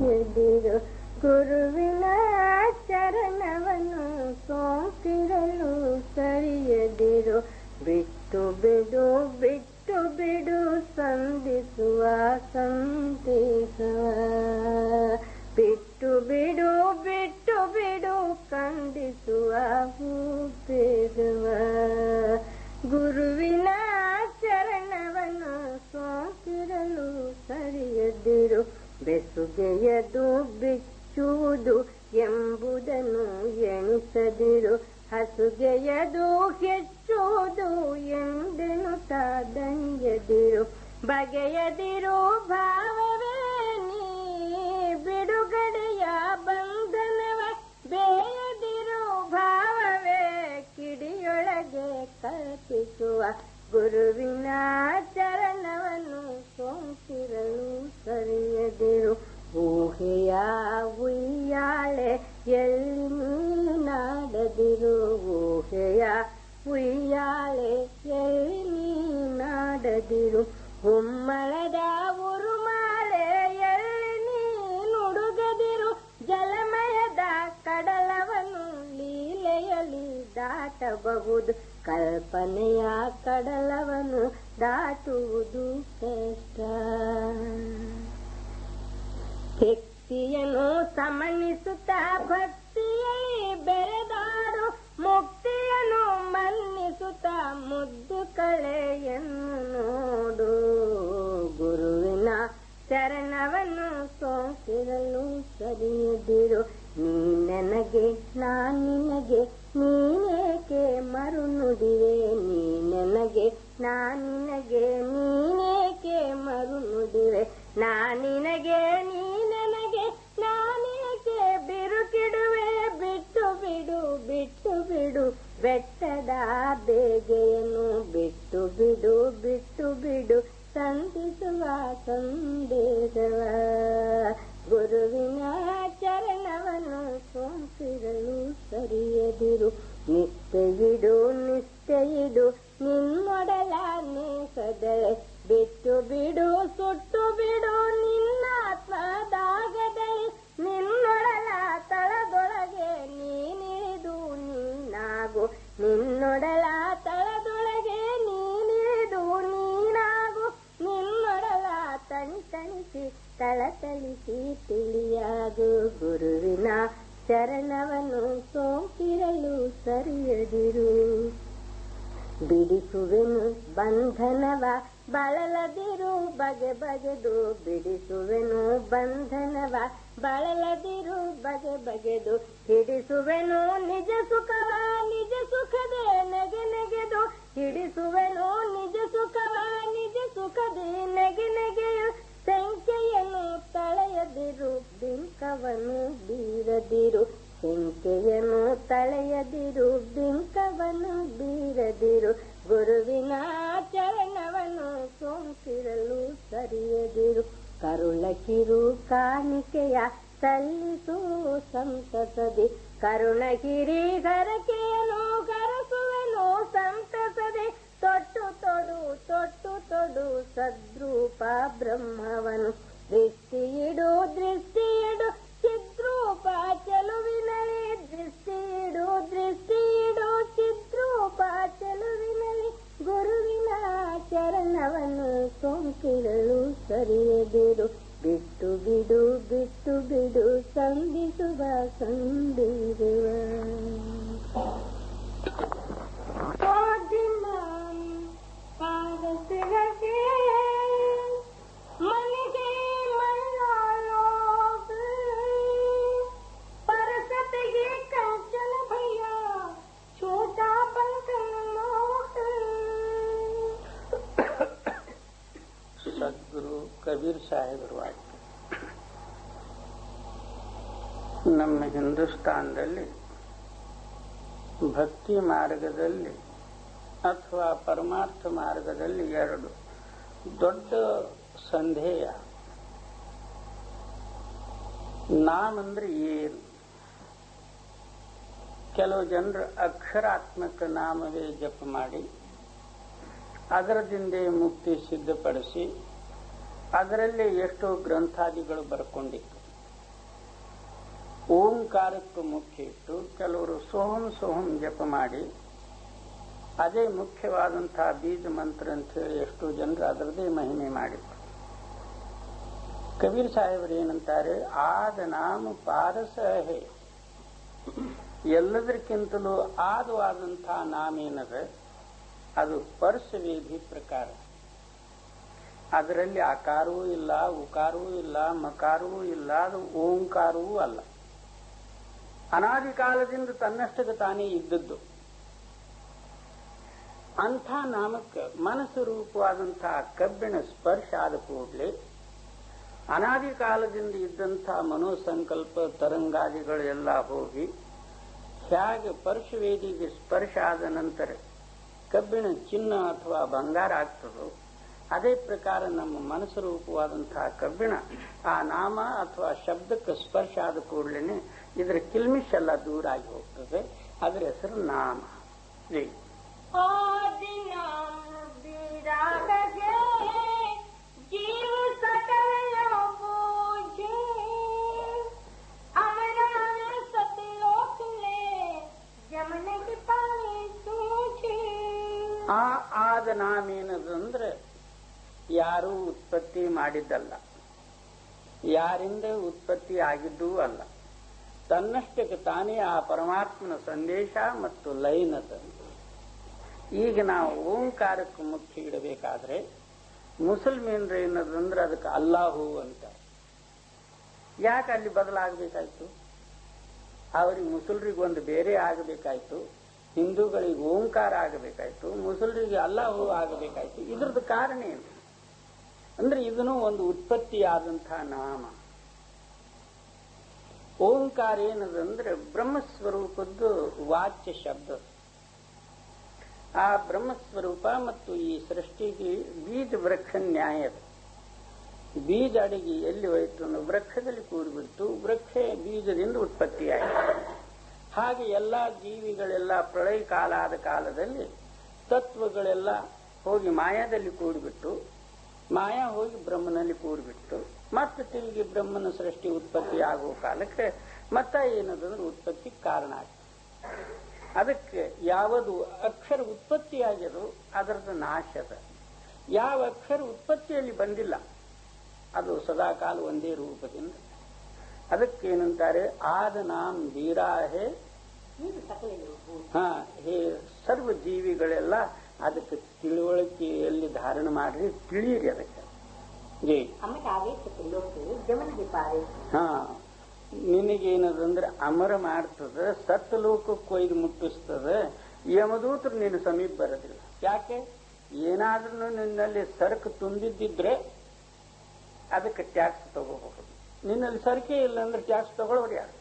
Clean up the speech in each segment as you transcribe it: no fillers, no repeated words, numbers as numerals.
ಸರಿಯದಿರು ಗುರುವಿನ ಚರಣವನ್ನು ಸೋಂಕಿರಲು ಸರಿಯದಿರು ಬಿಟ್ಟು ಬಿಡು ಬಿಟ್ಟು ಬಿಡು ಸಂಧಿಸುವ ಸಂದೇಶವ ಬಿಟ್ಟು ಬಿಡು ಬಿಟ್ಟು ಬಿಡು ಖಂಡಿಸುವ ಉಪೇದವ ಗುರುವಿನ ಚರಣವನ್ನು ಸೋಂಕಿರಲು ಸರಿಯದಿರು ಬೆಸುಗೆಯದು ಬಿಚ್ಚುವುದು ಎಂಬುದನ್ನು ಎಣಿಸದಿರು ಹಸುಗೆಯದು ಹೆಚ್ಚುವುದು ಎಂದೆನುತ್ತ ದಂಗೆದಿರು ಬಗೆಯದಿರು ಭಾವವೇ ನೀ ಬಿಡುಗಡೆಯ ಬಂಧನವ ಬೇಯದಿರು ಭಾವವೇ ಕಿಡಿಯೊಳಗೆ ಕಲ್ಪಿಸುವ ಗುರುವಿನ ಚರಣವನ್ನು ಸೋಂಕಿರಲು ಸರಿಯದಿರು ಊಹೆಯ ಉಯ್ಯಾಳೆ ಎಲ್ಲಿ ನೀನಾಡದಿರು ಊಹೆಯ ಉಯ್ಯಾಳೆ ಎಲ್ಲಿ ನೀನಾಡದಿರು ಉಮ್ಮಳದ ಉರುಮಾಳೆ ಎಲ್ಲಿ ನೀನುಡುಗದಿರು ಜಲಮಯದ ಕಡಲವನ್ನು ಲೀಲೆಯಲ್ಲಿ ದಾಟಬಹುದು ಕಲ್ಪನೆಯ ಕಡಲವನ್ನು ದಾಟುವುದು ಕಷ್ಟ ಭಕ್ತಿಯನ್ನು ಸಮನಿಸುತ್ತಾ ಭಕ್ತಿಯಲ್ಲಿ ಬೆರೆದಾಡು ಮುಕ್ತಿಯನ್ನು ಮನ್ನಿಸುತ್ತಾ ಮುದ್ದು ಕಳೆಯನ್ನು ನೋಡು ಗುರುವಿನ ಚರಣವನ್ನು ಸೋಂಕಿರಲು ಸರಿಯದಿರು ನೀ ನನಗೆ ನಾನಿನಗೆ ನೀನೇಕೆ ಮರುನುಡಿವೆ ನೀ ನನಗೆ ನಾನಿನಗೆ ನೀನೇಕೆ ಮರುನುಡಿವೆ ನಾನಿನಗೆ ನೀ ನನಗೆ ನಾನೇಕೆ ಬಿರುಕಿಡುವೆ ಬಿಟ್ಟು ಬಿಡು ಬಿಟ್ಟು ಬಿಡು ಬೆಟ್ಟದ ಬೇಗೆಯನ್ನು ಬಿಟ್ಟು ಬಿಡು ಬಿಟ್ಟು ಬಿಡು ಸಂಧಿಸುವ ಸಂದೇಶವ ಗುರುವಿನ ಚರಣವನ್ನು ಸೋಂಕಿರಲು ಸರಿಯದಿರು ನಿಷ್ಠೆಯಿಡು ನಿಷ್ಠೆಯಿಡು ನಿನ್ನೊಡಲ ನೇಸದಳೆ ಬಿಟ್ಟು ಬಿಡು ಸುಟ್ಟು ಬಿಡು ನಿನ್ನಾತ್ಮದಾಗದಳಿ ನಿನ್ನೊಡಲ ತಳದೊಳಗೆ ನೀನಿಳಿದು ನೀನಾಗು ನಿನ್ನೊಡಲ ತಳದೊಳಗೆ ನೀನಿಳಿದು ನೀನಾಗು ನಿನ್ನೊಡಲ ತಣಿಸಿ ತಳತಳಿಸಿ ತಿಳಿಯಾಗು ಗುರುವಿನ ಚರಣವನ್ನು ಸೋಂಕಿರಲು ಸರಿಯದಿರು ಬಿಡಿಸುವೆನು ಬಂಧನವ ಬಳಲದಿರು ಬಗೆ ಬಗೆದು ಬಿಡಿಸುವೆನು ಬಂಧನವ ಬಳಲದಿರು ಬಗೆ ಬಗೆದು ಹಿಡಿಸುವೆನು ನಿಜ ಸುಖವ ನಿಜ ಸುಖದೇ ನೆಗೆ ನೆಗೆದು ಹಿಡಿಸುವೆನು ನಿಜ ಸುಖವ ನಿಜ ಸುಖದೇ ನೆಗೆ ನೆಗೆಯು ಸಂಖ್ಯೆಯನ್ನು ತಳೆಯದಿರು ಬಿಂಕವನ್ನು ಬೀರದಿರು ಸಂಖ್ಯೆಯನ್ನು ತಳೆಯದಿರು ಬಿಂಕವನ್ನು ಬೀರದಿರು ಗುರುವಿನ ಚರಣವನ್ನು ಸೋಂಕಿರಲು ಸರಿಯದಿರು ಕರುಳಕಿರು ಕಾಣಿಕೆಯ ಸಲ್ಲಿಸು ಸಂತಸದೆ ಕರುಣಗಿರಿ ಗರಕೆಯನ್ನು ಗರಸುವೆನು ಸಂತಸದೆ ತೊಟ್ಟು ತೊಡು ಸದ್ರೂಪ ಬ್ರಹ್ಮವನು ದೃಷ್ಟಿಯಿಡು ಚಿದ್ರೂಪ ಚೆಲುವಿನಲಿ ದೃಷ್ಟಿಯಿಡು ಚಿದ್ರೂಪ ಚೆಲುವಿನಲಿ ಗುರುವಿನ ಚರಣವನ್ನು ಸೋಂಕಿರಲು ಸರಿಯದಿರು ಬಿಟ್ಟು ಬಿಡು ಬಿಟ್ಟು ಬಿಡು ಸಂಧಿಸುವ ಸಂದಿರುವ ಪಾದಸಿರಗೆ ಮನಿಗೆ ಮಣ್ಣಾಲೋಗ ಪರಸತೆಗೆ ಕಂಚನ ಭಯ ಛೋಟಾ ಬಂಕನೋಟ ಸದ್ಗುರು ಕಬೀರ್ ಸಾಹೇಬರು ವಾಕ್ಯ. ನಮ್ಮ ಹಿಂದೂಸ್ತಾನದಲ್ಲಿ ಭಕ್ತಿ ಮಾರ್ಗದಲ್ಲಿ ಅಥವಾ ಪರಮಾರ್ಥ ಮಾರ್ಗದಲ್ಲಿ ಎರಡು ದೊಡ್ಡ ಸಂಧೇಯ. ನಾಮಂದ್ರೆ ಏನು? ಕೆಲವು ಜನರು ಅಕ್ಷರಾತ್ಮಕ ನಾಮವೇ ಜಪ ಮಾಡಿ ಅದರದಿಂದೇ ಮುಕ್ತಿ ಸಿದ್ಧಪಡಿಸಿ ಅದರಲ್ಲೇ ಎಷ್ಟೋ ಗ್ರಂಥಾದಿಗಳು ಬರ್ಕೊಂಡಿತ್ತು. ಓಂಕಾರಕ್ಕೆ ಮುಖ್ಯ ಇಟ್ಟು ಕೆಲವರು ಸೋಹಂ ಸೋಹಂ ಜಪ ಮಾಡಿ ಅದೇ ಮುಖ್ಯವಾದಂತಹ ಬೀಜ ಮಂತ್ರ ಅಂತ ಹೇಳಿ ಎಷ್ಟೋ ಜನರು ಅದರದೇ ಮಹಿಮೆ ಮಾಡಿದ್ರು. ಕಬೀರ್ ಸಾಹೇಬರು ಏನಂತಾರೆ, ಆದ ನಾಮ ಪಾರಸ ಹೇ, ಎಲ್ಲದಕ್ಕಿಂತಲೂ ಆದವಾದಂತಹ ನಾಮ ಏನದ ಅದು ಪರ್ಶವೇಧಿ ಪ್ರಕಾರ. ಅದರಲ್ಲಿ ಆಕಾರವೂ ಇಲ್ಲ, ಉಕಾರವೂ ಇಲ್ಲ, ಮಕಾರವೂ ಇಲ್ಲ, ಅದು ಓಂಕಾರವೂ ಅಲ್ಲ. ಅನಾದಿ ಕಾಲದಿಂದ ತನ್ನಷ್ಟಕ್ಕೆ ತಾನೇ ಇದ್ದದ್ದು. ಅಂಥ ನಾಮಕ್ಕೆ ಮನಸ್ಸು ರೂಪವಾದಂತಹ ಕಬ್ಬಿಣ ಸ್ಪರ್ಶ ಆದ ಕೂಡಲೇ ಅನಾದಿ ಕಾಲದಿಂದ ಇದ್ದಂತಹ ಮನೋಸಂಕಲ್ಪ ತರಂಗಾದಿಗಳೆಲ್ಲ ಹೋಗಿ ಹೇಗೆ ಪರ್ಶವೇದಿಗೆ ಸ್ಪರ್ಶ ಆದ ನಂತರ ಕಬ್ಬಿಣ ಚಿನ್ನ ಅಥವಾ ಬಂಗಾರ ಆಗ್ತದೋ ಅದೇ ಪ್ರಕಾರ ನಮ್ಮ ಮನಸ್ಸು ರೂಪವಾದಂತಹ ಕಬ್ಬಿಣ ಆ ನಾಮ ಅಥವಾ ಶಬ್ದಕ್ಕೆ ಸ್ಪರ್ಶ ಆದ ಕೂಡಲೇ ಇದರ ಕಿಲ್ಮಿಶ್ ಎಲ್ಲ ದೂರ ಆಗಿ ಹೋಗ್ತದೆ. ಅದರ ಹೆಸರು ನಾಮ. ಆ ಆದ ನಾಮ ಏನದಂದ್ರೆ ಯಾರೂ ಉತ್ಪತ್ತಿ ಮಾಡಿದ್ದಲ್ಲ, ಯಾರಿಂದ ಉತ್ಪತ್ತಿ ಆಗಿದ್ದೂ ಅಲ್ಲ. ತನ್ನಷ್ಟಕ್ಕೆ ತಾನೇ ಆ ಪರಮಾತ್ಮನ ಸಂದೇಶ ಮತ್ತು ಲೈನದ. ಈಗ ನಾವು ಓಂಕಾರಕ್ಕೆ ಮುಖ್ಯ ಇಡಬೇಕಾದ್ರೆ ಮುಸಲ್ಮಾನರು ಏನದಂದ್ರೆ ಅದಕ್ಕೆ ಅಲ್ಲಾಹು ಅಂತ. ಯಾಕೆ ಅಲ್ಲಿ ಬದಲಾಗಬೇಕಾಯ್ತು? ಅವರಿಗೆ ಮುಸಲ್ರಿಗೆ ಒಂದು ಬೇರೆ ಆಗಬೇಕಾಯ್ತು, ಹಿಂದೂಗಳಿಗೆ ಓಂಕಾರ ಆಗಬೇಕಾಯ್ತು, ಮುಸಲ್ರಿಗೆ ಅಲ್ಲಾಹು ಆಗಬೇಕಾಯ್ತು. ಇದ್ರದ್ದು ಕಾರಣ ಏನು ಅಂದ್ರೆ ಇದನ್ನು ಒಂದು ಉತ್ಪತ್ತಿಯಾದಂತಹ ನಾಮ. ಓಂಕಾರ ಏನದಂದ್ರೆ ಬ್ರಹ್ಮಸ್ವರೂಪದ್ದು ವಾಚ್ಯ ಶಬ್ದ. ಆ ಬ್ರಹ್ಮಸ್ವರೂಪ ಮತ್ತು ಈ ಸೃಷ್ಟಿಗೆ ಬೀಜ ವೃಕ್ಷ ನ್ಯಾಯದ. ಬೀಜ ಅಡಿಗೆ ಎಲ್ಲಿ ಹೋಯಿತು ಅಂದ್ರೆ ವೃಕ್ಷದಲ್ಲಿ ಕೂಡಿಬಿಟ್ಟು ವೃಕ್ಷ ಬೀಜದಿಂದ ಉತ್ಪತ್ತಿಯಾಯಿತು. ಹಾಗೆ ಎಲ್ಲ ಜೀವಿಗಳೆಲ್ಲ ಪ್ರಳಯ ಕಾಲ ಆದ ಕಾಲದಲ್ಲಿ ತತ್ವಗಳೆಲ್ಲ ಹೋಗಿ ಮಾಯಾದಲ್ಲಿ ಕೂಡಿಬಿಟ್ಟು, ಮಾಯಾ ಹೋಗಿ ಬ್ರಹ್ಮನಲ್ಲಿ ಕೂಡಿಬಿಟ್ಟು ಮತ್ತೆ ತಿರುಗಿ ಬ್ರಹ್ಮನ ಸೃಷ್ಟಿ ಉತ್ಪತ್ತಿ ಆಗುವ ಕಾಲಕ್ಕೆ ಮತ್ತ ಏನದಂದ್ರೆ ಉತ್ಪತ್ತಿ ಕಾರಣ ಆಗ್ತದೆ. ಅದಕ್ಕೆ ಯಾವುದು ಅಕ್ಷರ ಉತ್ಪತ್ತಿಯಾಗ್ಯದೋ ಅದರದ್ದು ನಾಶದ. ಯಾವ ಅಕ್ಷರ ಉತ್ಪತ್ತಿಯಲ್ಲಿ ಬಂದಿಲ್ಲ ಅದು ಸದಾಕಾಲ ಒಂದೇ ರೂಪದಿಂದ. ಅದಕ್ಕೇನಂತಾರೆ, ಆದ ನಾಮ್ ಧೀರಾಹೇ ಹೇ ಸರ್ವ ಜೀವಿಗಳೆಲ್ಲ ಅದಕ್ಕೆ ತಿಳುವಳಿಕೆಯಲ್ಲಿ ಧಾರಣ ಮಾಡ್ರಿ, ತಿಳಿಯಿರಿ ಅದಕ್ಕೆ. ನಿನಗೇನದಂದ್ರೆ ಅಮರ ಮಾಡ್ತದ, ಸತ್ತ ಲೋಕಕ್ಕೆ ಕೊಯ್ದು ಮುಟ್ಟಿಸ್ತದ, ಯಮದೂತರು ನಿನ್ನ ಸಮೀಪ ಬರೋದಿಲ್ಲ. ಯಾಕೆ? ಏನಾದ್ರೂ ನಿನ್ನಲ್ಲಿ ಸರಕು ತುಂಬಿದ್ದಿದ್ರೆ ಅದಕ್ಕೆ ಟ್ಯಾಕ್ಸ್ ತಗೋಬಹುದು. ನಿನ್ನಲ್ಲಿ ಸರಕೆ ಇಲ್ಲ ಅಂದ್ರೆ ಟ್ಯಾಕ್ಸ್ ತಗೊಳ್ಳೋರು ಯಾರು?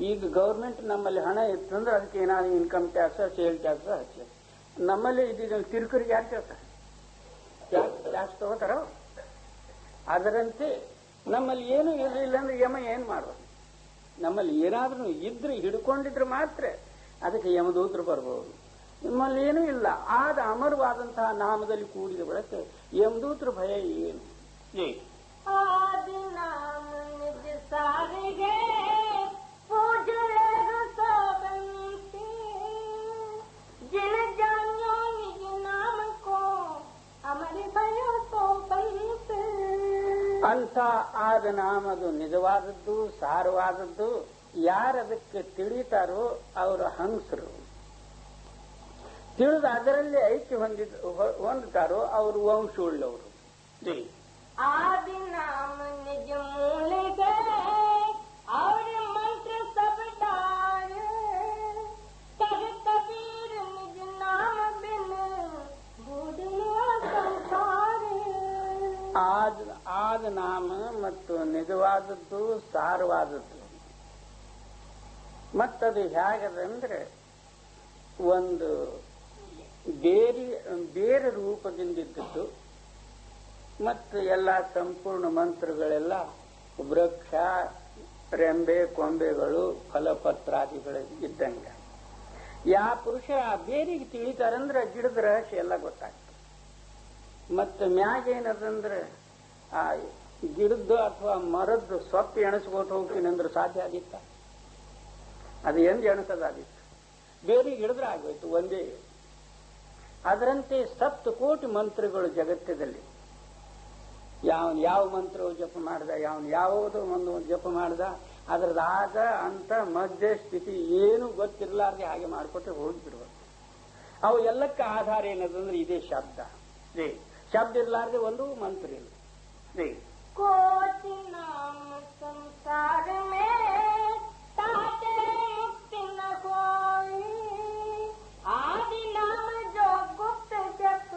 ಈಗ ಗೌರ್ಮೆಂಟ್ ನಮ್ಮಲ್ಲಿ ಹಣ ಇತ್ತಂದ್ರೆ ಅದಕ್ಕೆ ಏನಾದ್ರು ಇನ್ಕಮ್ ಟ್ಯಾಕ್ಸ್, ಸೇಲ್ ಟ್ಯಾಕ್ಸ್ ಹಚ್ಚಿ. ನಮ್ಮಲ್ಲಿ ಇದೀಗ ತಿರುಕರಿಗೆ ಯಾರು ಕೇಳ್ತಾರೆ? ಟ್ಯಾಕ್ಸ್ ತಗೋತಾರ. ಅದರಂತೆ ನಮ್ಮಲ್ಲಿ ಏನು ಇರಲಿಲ್ಲ ಅಂದ್ರೆ ಯಮ ಏನ್ ಮಾಡೋದು? ನಮ್ಮಲ್ಲಿ ಏನಾದ್ರೂ ಇದ್ರೆ ಹಿಡ್ಕೊಂಡಿದ್ರೆ ಮಾತ್ರ ಅದಕ್ಕೆ ಯಮದೂತರು ಬರ್ಬೋದು. ನಿಮ್ಮಲ್ಲಿ ಏನೂ ಇಲ್ಲ, ಆದ ಅಮರವಾದಂತಹ ನಾಮದಲ್ಲಿ ಕೂಡಿದ ಬಳಕೆ ಯಮದೂತರು ಭಯ ಏನು? ಅಂಥ ಆದ ನಾಮದು ನಿಜವಾದದ್ದು, ಸಾರವಾದದ್ದು. ಯಾರದಕ್ಕೆ ತಿಳಿತಾರೋ ಅವರು ಹಂಸರು, ತಿಳಿದು ಅದರಲ್ಲಿ ಐಕ್ಯ ಹೊಂದುತ್ತಾರೋ ಅವರು ವಂಶವುಳ್ಳವರು. आदि नाम निज मूल गए और मंत्र सब डारे, कह कबीर निज नाम बिन बूढ़िया संसारे. ಆದ ನಾಮ ಮತ್ತು ನಿಜವಾದದ್ದು, ಸಾರವಾದದ್ದು. ಮತ್ತದು ಹೇಗದಂದ್ರೆ ಒಂದು ಬೇರೆ ರೂಪದಿಂದಿದ್ದದ್ದು ಮತ್ತು ಎಲ್ಲ ಸಂಪೂರ್ಣ ಮಂತ್ರಗಳೆಲ್ಲ ವೃಕ್ಷ, ರೆಂಬೆ, ಕೊಂಬೆಗಳು, ಫಲಪತ್ರಾದಿಗಳು ಇದ್ದಂಗೆ. ಯಾವ ಪುರುಷ ಆ ಬೇರಿಗೆ ತಿಳಿತಾರಂದ್ರೆ ಗಿಡದ ರಹಸ್ಯ ಎಲ್ಲ ಗೊತ್ತಾಗ್ತದೆ. ಮತ್ತೆ ಮ್ಯಾಗೇನದಂದ್ರೆ ಆ ಗಿಡದ್ದು ಅಥವಾ ಮರದ್ದು ಸೊಪ್ಪು ಎಣಸ್ಕೋತ ಹೋಗ್ತೀನಿ ಅಂದ್ರೆ ಸಾಧ್ಯ ಆಗಿತ್ತ? ಅದು ಎಂದು ಎಣಸದಾದಿತ್ತು? ಬೇರೆ ಹಿಡಿದ್ರೆ ಆಗೋಯ್ತು ಒಂದೇ. ಅದರಂತೆ 7 ಕೋಟಿ ಮಂತ್ರಗಳು ಜಗತ್ತದಲ್ಲಿ. ಯಾವ ಮಂತ್ರ ಜಪ ಮಾಡ್ದ, ಯಾವುದೋ ಒಂದು ಜಪ ಮಾಡ್ದ, ಅದ್ರದಾಗ ಅಂತ ಮಧ್ಯ ಸ್ಥಿತಿ ಏನು ಗೊತ್ತಿರಲಾರ್ದೆ ಹಾಗೆ ಮಾಡ್ಕೊಟ್ಟೆ ಹೋಗಿಬಿಡ್ಬೇಕು. ಅವು ಎಲ್ಲಕ್ಕೆ ಆಧಾರ ಏನದಂದ್ರೆ ಇದೇ ಶಬ್ದ. ಶಬ್ದ ಇರಲಾರ್ದೆ ಒಂದು ಮಂತ್ರ ಇಲ್ಲ. ಕೋಟಿ ನಾಮ ಸಂಸಾರ ಮೇ ತಾತೆ ಮುಕ್ತಿ ನ ಕೋಯಿ, ಆದಿ ನಾಮ ಜೋ ಗುಪ್ತ ಜಪ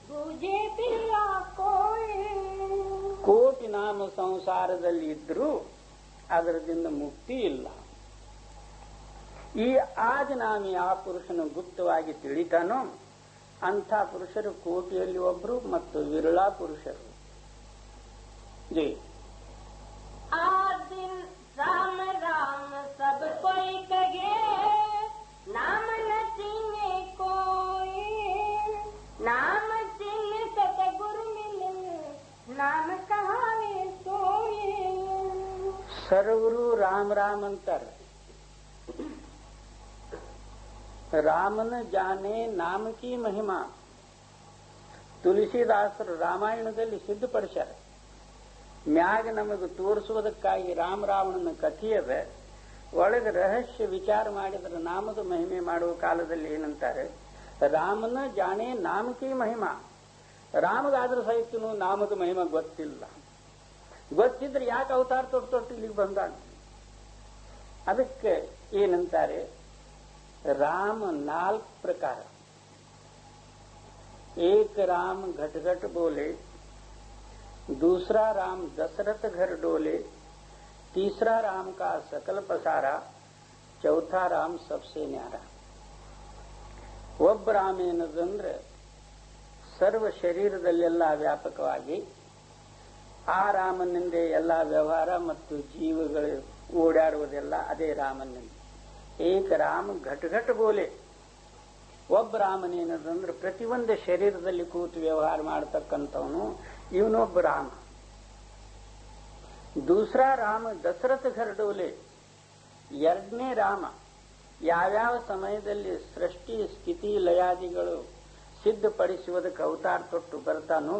ಬೂझे ಬಿಲ್ಲ ಕೋಯಿ. ಕೋಟಿ ನಾಮ ಸಂಸಾರದಲ್ಲಿ ಇದ್ರೂ ಅದರದಿಂದ ಮುಕ್ತಿ ಇಲ್ಲ. ಈ ಆದಿನಾಮಿ ಆ ಪುರುಷನು ಗುಪ್ತವಾಗಿ ತಿಳಿತಾನೋ ಅಂಥ ಪುರುಷರು ಕೋಟಿಯಲ್ಲಿ ಒಬ್ಬರು ಮತ್ತು ವಿರಳ ಪುರುಷರು. ಜೈ आदिन राम राम सब कोई कहे, नाम न चीने कोई, नाम चीन सतगुरु मिले, नाम कहावे सोई. ಸರ್ವರು ರಾಮ ರಾಮ ಅಂತಾರೆ. ರಾಮನ ಜಾನೆ ನಾಮಕಿ ಮಹಿಮಾ ತುಳಸಿದಾಸರು ರಾಮಾಯಣದಲ್ಲಿ ಸಿದ್ಧಪಡಿಸ್ಯಾರ. ಮ್ಯಾಗ ನಮಗೆ ತೋರಿಸುವುದಕ್ಕಾಗಿ ರಾಮರಾವಣನ ಕಥೆಯದ ಒಳಗೆ ರಹಸ್ಯ ವಿಚಾರ ಮಾಡಿದ್ರೆ ನಾಮದ ಮಹಿಮೆ ಮಾಡುವ ಕಾಲದಲ್ಲಿ ಏನಂತಾರೆ, ರಾಮನ ಜಾಣೆ ನಾಮಕಿ ಮಹಿಮಾ. ರಾಮಗಾದ್ರೂ ಸಹಿತನು ನಾಮದ ಮಹಿಮಾ ಗೊತ್ತಿಲ್ಲ. ಗೊತ್ತಿದ್ರೆ ಯಾಕೆ ಅವತಾರ ತೊಟ್ಟು ಇಲ್ಲಿಗೆ ಬಂದಾನ? ಅದಕ್ಕೆ ಏನಂತಾರೆ, ರಾಮ 4 ಪ್ರಕಾರ. एक राम घट घट बोले, दूसरा राम दशरथ घर डोले, तीसरा राम का सकल पसारा, चौथा राम सबसे न्यारा. ಒಬ್ಬ ರಾಮ ಏನದಂದ್ರೆ ಸರ್ವ ಶರೀರದಲ್ಲೆಲ್ಲ ವ್ಯಾಪಕವಾಗಿ ಆ ರಾಮನಿಂದ ಎಲ್ಲ ವ್ಯವಹಾರ ಮತ್ತು ಜೀವಗಳು ಓಡಾಡುವುದೆಲ್ಲ ಅದೇ ರಾಮನಿಂದ. ಏಕ ರಾಮ ಘಟ್ ಘಟ್ ಬೋಲೆ. ಒಬ್ಬ ರಾಮನೇನದಂದ್ರೆ ಪ್ರತಿಯೊಂದು ಶರೀರದಲ್ಲಿ ಕೂತು ವ್ಯವಹಾರ ಮಾಡತಕ್ಕಂಥವನು ಇವನೊಬ್ಬ ರಾಮ. ದೂಸರಾ ರಾಮ ದಶರಥ ಘರ್ ಡೋಲೆ. ಎರಡನೇ ರಾಮ ಯಾವ್ಯಾವ ಸಮಯದಲ್ಲಿ ಸೃಷ್ಟಿ ಸ್ಥಿತಿ ಲಯಾದಿಗಳು ಸಿದ್ಧಪಡಿಸುವುದಕ್ಕೆ ಅವತಾರ ತೊಟ್ಟು ಬರ್ತಾನೋ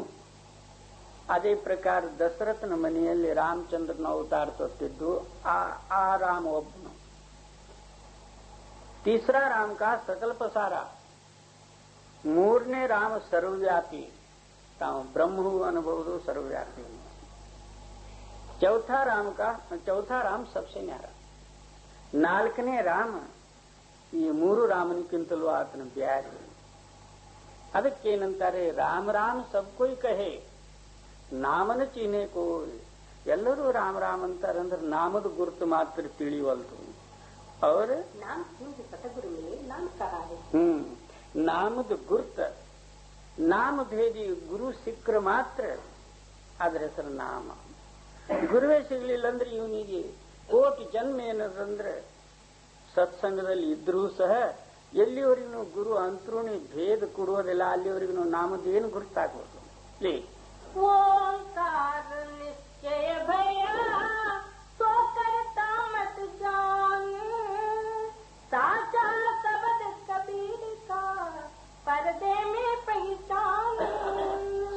ಅದೇ ಪ್ರಕಾರ ದಶರಥನ ಮನೆಯಲ್ಲಿ ರಾಮಚಂದ್ರನ ಅವತಾರ ತೊಟ್ಟಿದ್ದು ಆ ರಾಮ ಒಬ್ಬನು. तीसरा राम का सकल पसारा. ಮೂರನೇ ರಾಮ ಸರ್ವವ್ಯಾಪಿ, ತಾವು ಬ್ರಹ್ಮವು ಅನುಭವದು ಸರ್ವವ್ಯಾಪಿ. ಚೌಥಾ ರಾಮ ಸಬ್ಸೆ ನ್ಯಾರ. 4ನೇ ರಾಮ ಈ 3 ರಾಮನಿಗಿಂತಲೂ ಆತನ ಬ್ಯಾರಿ. ಅದಕ್ಕೇನಂತಾರೆ, ರಾಮ ರಾಮ ಸಬ್ ಕೊಯ್ ಕಹೆ, ನಾಮನ ಚೀನೆ ಕೋಯ್. ಎಲ್ಲರೂ ರಾಮ ರಾಮ ಅಂತಾರಂದ್ರೆ ನಾಮದ ಗುರುತು ಮಾತ್ರ ತಿಳಿವಲ್ದು. और नाम सिंह सतगुरु मिले, नाम कहा है. ನಾಮದ ಗುರುತ, ನಾಮಭೇದಿ ಗುರು ಸಿಕ್ಕರೆ ಮಾತ್ರ ಅದರ ಹೆಸರು ನಾಮ. ಗುರುವೇ ಸಿಗಲಿಲ್ಲ ಅಂದ್ರೆ ಇವನಿಗೆ ಕೋಟಿ ಜನ್ಮ ಏನದಂದ್ರೆ ಸತ್ಸಂಗದಲ್ಲಿ ಇದ್ರೂ ಸಹ ಎಲ್ಲಿವರೆಗೂ ಗುರು ಅಂತರೂಣಿ ಭೇದ ಕೊಡುವುದಿಲ್ಲ, ಅಲ್ಲಿವರೆಗೂ ನಾಮದೇನು ಗುರುತಾಗ್ಬೋದು. ಓಂಕಾರ ನಿಶ್ಚಯ ಭಯ तो करता मत जान, साचा शब्द कबीर का पर्दे में पहचान.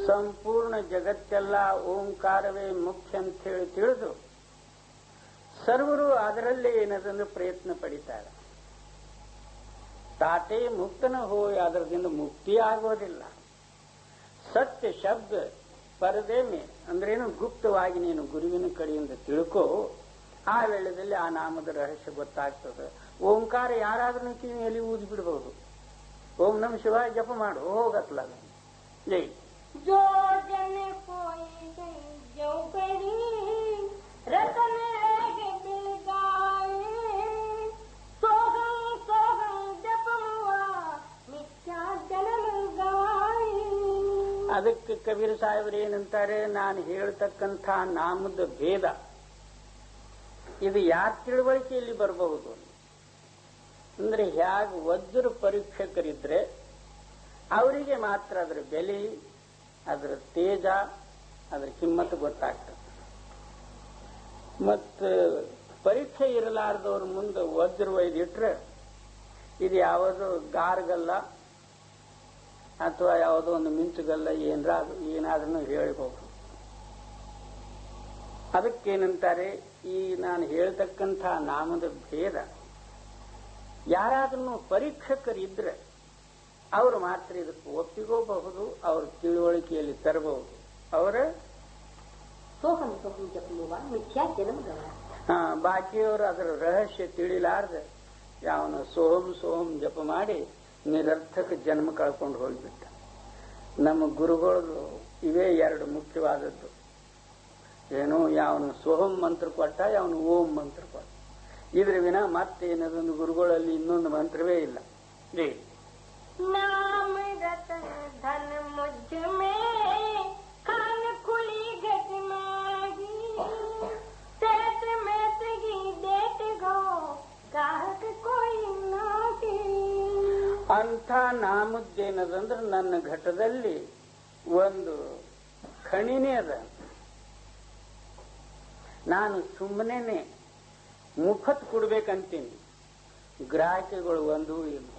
ಸಂಪೂರ್ಣ ಜಗತ್ತೆಲ್ಲ ಓಂಕಾರವೇ ಮುಖ್ಯ ಅಂತ ಹೇಳಿ ತಿಳಿದು ಸರ್ವರು ಅದರಲ್ಲೇ ಏನದಂದ್ರೆ ಪ್ರಯತ್ನ ಪಡಿತಾರೆ. ತಾಟೇ ಮುಕ್ತನ ಹೋಗಿ ಅದರದಿಂದ ಮುಕ್ತಿ ಆಗೋದಿಲ್ಲ. ಸತ್ಯ ಶಬ್ದ ಪರದೆ ಮೇ ಅಂದ್ರೇನು, ಗುಪ್ತವಾಗಿ ನೀನು ಗುರುವಿನ ಕಡೆಯಿಂದ ತಿಳ್ಕೋ. ಆ ವೇಳೆಯಲ್ಲಿ ಆ ನಾಮದ ರಹಸ್ಯ ಗೊತ್ತಾಗ್ತದೆ. ಓಂಕಾರ ಯಾರಾದ್ರೂ ಕಿವಿಯಲ್ಲಿ ಊದಿ ಬಿಡಬಹುದು. ಓಂ ನಮ ಶಿವಾಯ ಜಪ ಮಾಡು, ಹೋಗತ್ಲ. ಜೈ जो जन कोई जो करी रतन बिलगाए, सोगम सोगम जप हुआ मिथ्या जन्म गाए. ಅದಕ್ಕೆ ಕಬೀರ್ ಸಾಹೇಬರು ಏನಂತಾರೆ, ನಾನು ಹೇಳ್ತಕ್ಕಂಥ ನಾಮದ ಭೇದ ಇದು ಯಾರ ತಿಳುವಳಿಕೆಯಲ್ಲಿ ಬರಬಹುದು ಅಂದ್ರೆ, ಹೇಗೆ ವಜ್ರ ಪರೀಕ್ಷಕರಿದ್ರೆ ಅವರಿಗೆ ಮಾತ್ರ ಅದರ ಬೆಲೆ, ಅದರ ತೇಜ, ಅದ್ರ ಕಿಮ್ಮತ್ತು ಗೊತ್ತಾಗ್ತದೆ. ಮತ್ತು ಪರೀಕ್ಷೆ ಇರಲಾರ್ದವ್ರ ಮುಂದೆ ವಜ್ರ ಒಯ್ದಿಟ್ರೆ ಇದು ಯಾವುದೋ ಗಾರ್ಗಲ್ಲ ಅಥವಾ ಯಾವುದೋ ಒಂದು ಮಿಂಚುಗಲ್ಲ ಏನಾದ್ರೂ ಹೇಳ್ಬೋದು. ಅದಕ್ಕೇನಂತಾರೆ, ಈ ನಾನು ಹೇಳ್ತಕ್ಕಂಥ ನಾಮದ ಭೇದ ಯಾರಾದ್ರೂ ಪರೀಕ್ಷಕರಿದ್ರೆ ಅವರು ಮಾತ್ರ ಇದಕ್ಕೆ ಒಪ್ಪಿಗೋಬಹುದು, ಅವ್ರ ತಿಳುವಳಿಕೆಯಲ್ಲಿ ತರಬಹುದು. ಅವರ ಸೋಹಂ ಸೋಹಂ ಜಪುವ ಮಿಥ್ಯಾ ಜನ್ಮಗಳ. ಬಾಕಿಯವರು ಅದರ ರಹಸ್ಯ ತಿಳಿಲಾರ್ದೆ ಯಾವನು ಸೋಹಂ ಸೋಹಂ ಜಪ ಮಾಡಿ ನಿರರ್ಥಕ ಜನ್ಮ ಕಳ್ಕೊಂಡು ಹೋಗ್ಬಿಟ್ಟ. ನಮ್ಮ ಗುರುಗಳು ಇವೇ ಎರಡು ಮುಖ್ಯವಾದದ್ದು. ಏನು, ಯಾವನು ಸೋಹಂ ಮಂತ್ರ ಕೊಟ್ಟ, ಯಾವನು ಓಂ ಮಂತ್ರ ಕೊಟ್ಟ. ಇದ್ರ ವಿನ ಮತ್ತೇನದೊಂದು ಗುರುಗಳಲ್ಲಿ ಇನ್ನೊಂದು ಮಂತ್ರವೇ ಇಲ್ಲ. नाम रतन धन मुझ में खान खुली घट मागी सेठ में तगी देट गो गाहक कोई नाटी. ಅಂಥ ನಾಮದ್ದೇನದಂದ್ರೆ ನನ್ನ ಘಟದಲ್ಲಿ ಒಂದು ಖಣಿನೇ ಅದ. ನಾನು ಸುಮ್ಮನೆ ಮುಫತ್ ಕೊಡ್ಬೇಕಂತೀನಿ, ಗ್ರಾಹಕಗಳು ಒಂದೂ ಇಲ್ಲ.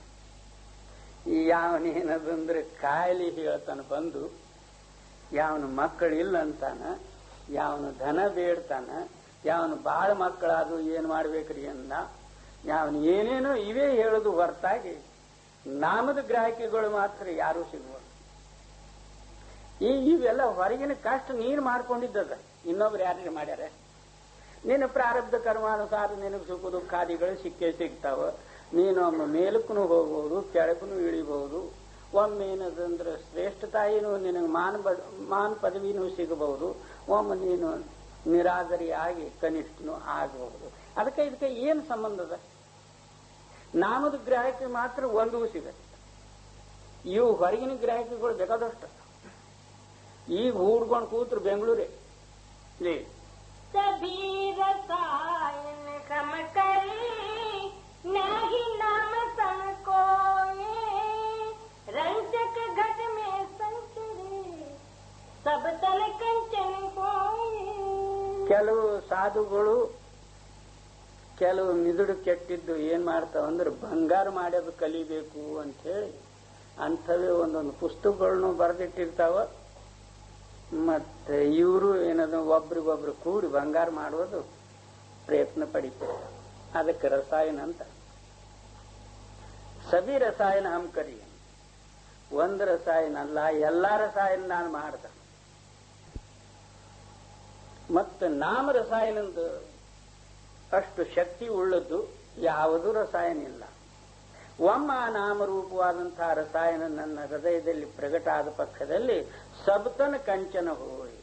ಯಾವನೇನದಂದ್ರೆ ಕಾಯಿಲೆ ಹೇಳ್ತಾನ ಬಂದು, ಯಾವನು ಮಕ್ಕಳಿಲ್ಲ ಅಂತಾನ, ಯಾವನು ಧನ ಬೇಡ್ತಾನ, ಯಾವನು ಬಾಳ ಮಕ್ಕಳಾದು ಏನ್ ಮಾಡ್ಬೇಕ್ರಿ ಅಂದ, ಯಾವನು ಏನೇನೋ ಇವೇ ಹೇಳೋದು ಹೊರತಾಗಿ ನಾಮದ ಗ್ರಾಹಕಿಗಳು ಮಾತ್ರ ಯಾರೂ ಸಿಗುವರು. ಇವೆಲ್ಲ ಹೊರಗಿನ ಕಷ್ಟ ನೀನು ಮಾಡ್ಕೊಂಡಿದ್ದದ, ಇನ್ನೊಬ್ರು ಯಾರು ಮಾಡ್ಯಾರ. ನಿನ್ನ ಪ್ರಾರಬ್ಧ ಕರ್ಮಾನುಸಾರ ನಿನಗೆ ಸುಖ ದುಃಖಾದಿಗಳು ಸಿಕ್ಕೇ ಸಿಗ್ತಾವ. ನೀನು ಒಮ್ಮೆ ಮೇಲಕ್ಕೂ ಹೋಗಬಹುದು, ಕೆಳಕ್ಕೂ ಇಳಿಬಹುದು. ಒಮ್ಮೆ ಏನದಂದ್ರೆ ಶ್ರೇಷ್ಠ ತಾಯಿನೂ ನಿನಗೆ ಮಾನ್ ಪದವಿನೂ ಸಿಗಬಹುದು, ಒಮ್ಮೆ ನೀನು ನಿರಾದರಿಯಾಗಿ ಕನಿಷ್ಠನೂ ಆಗಬಹುದು. ಅದಕ್ಕೆ ಇದಕ್ಕೆ ಏನು ಸಂಬಂಧದ? ನಾಮದ ಗ್ರಾಹಕಿ ಮಾತ್ರ ಒಂದೂ ಸಿಗತ್ತೆ. ಇವು ಹೊರಗಿನ ಗ್ರಾಹಕಿಗಳು ಬೇಕಾದಷ್ಟು. ಈಗ ಹೂಡ್ಕೊಂಡು ಕೂತ್ರು ಬೆಂಗಳೂರೇ. सभी रसायन कम करे नहीं नाम सन कोए रंजक घट में संचरे सब तल कंचन कोए. ಕೆಲವು ಸಾಧುಗಳು ಕೆಲವು ಮಿದುಡು ಕೆಟ್ಟಿದ್ದು ಏನ್ ಮಾಡ್ತಾವಂದ್ರೆ ಬಂಗಾರ ಮಾಡೋದು ಕಲಿಬೇಕು ಅಂತ ಹೇಳಿ ಅಂಥವೇ ಒಂದೊಂದು ಪುಸ್ತಕಗಳನ್ನು ಬರೆದಿಟ್ಟಿರ್ತಾವ. ಮತ್ತೆ ಇವರು ಏನದು ಒಬ್ರಿಗೊಬ್ರು ಕೂಡಿ ಬಂಗಾರ ಮಾಡೋದು ಪ್ರಯತ್ನ ಪಡಿತಾರೆ. ಅದಕ್ಕೆ ರಸಾಯನ ಅಂತ. ಸಭಿ ರಸಾಯನ ಹಮ್ ಕರಿ, ಒಂದು ರಸಾಯನ ಅಲ್ಲ, ಎಲ್ಲಾ ರಸಾಯನ ನಾನು ಮಾಡ್ದ. ಮತ್ತು ನಾಮ ರಸಾಯನದ ಅಷ್ಟು ಶಕ್ತಿ ಉಳ್ಳದ್ದು ಯಾವುದೂ ರಸಾಯನ ಇಲ್ಲ. ಒಮ್ಮ ನಾಮರೂಪವಾದಂತಹ ರಸಾಯನ ನನ್ನ ಹೃದಯದಲ್ಲಿ ಪ್ರಗಟ ಆದ ಪಕ್ಷದಲ್ಲಿ ಸಬ್ತನ ಕಂಚನ ಹೋಗಿ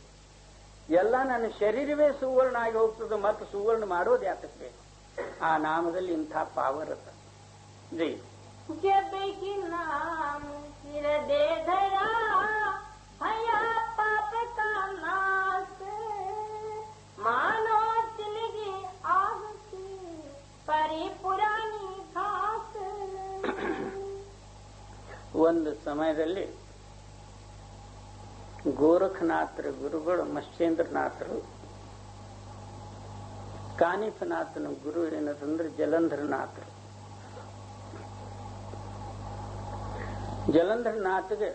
ಎಲ್ಲ ನನ್ನ ಶರೀರವೇ ಸುವರ್ಣ ಆಗಿ ಹೋಗ್ತದೆ. ಮತ್ತು ಸುವರ್ಣ ಮಾಡೋದು ಯಾತಕ್ಕೆ ಬೇಕು? ಆ ನಾಮದಲ್ಲಿ ಇಂಥ ಪಾವರ್ ಅದ. ಜೈ जब की नाम सिर दे धरा भया पाप का नाश मानो तिलगी आग से परी पुरानी घास. ಒಂದು ಸಮಯದಲ್ಲಿ ಗೋರಖನಾಥರ ಗುರುಗಳು ಮತ್ಸ್ಯೇಂದ್ರನಾಥರು, ಕಾನಿಫನಾಥನ ಗುರು ಏನದಂದ್ರೆ ಜಲಂಧರನಾಥರು. ಜಲಂಧರನಾಥಗೆ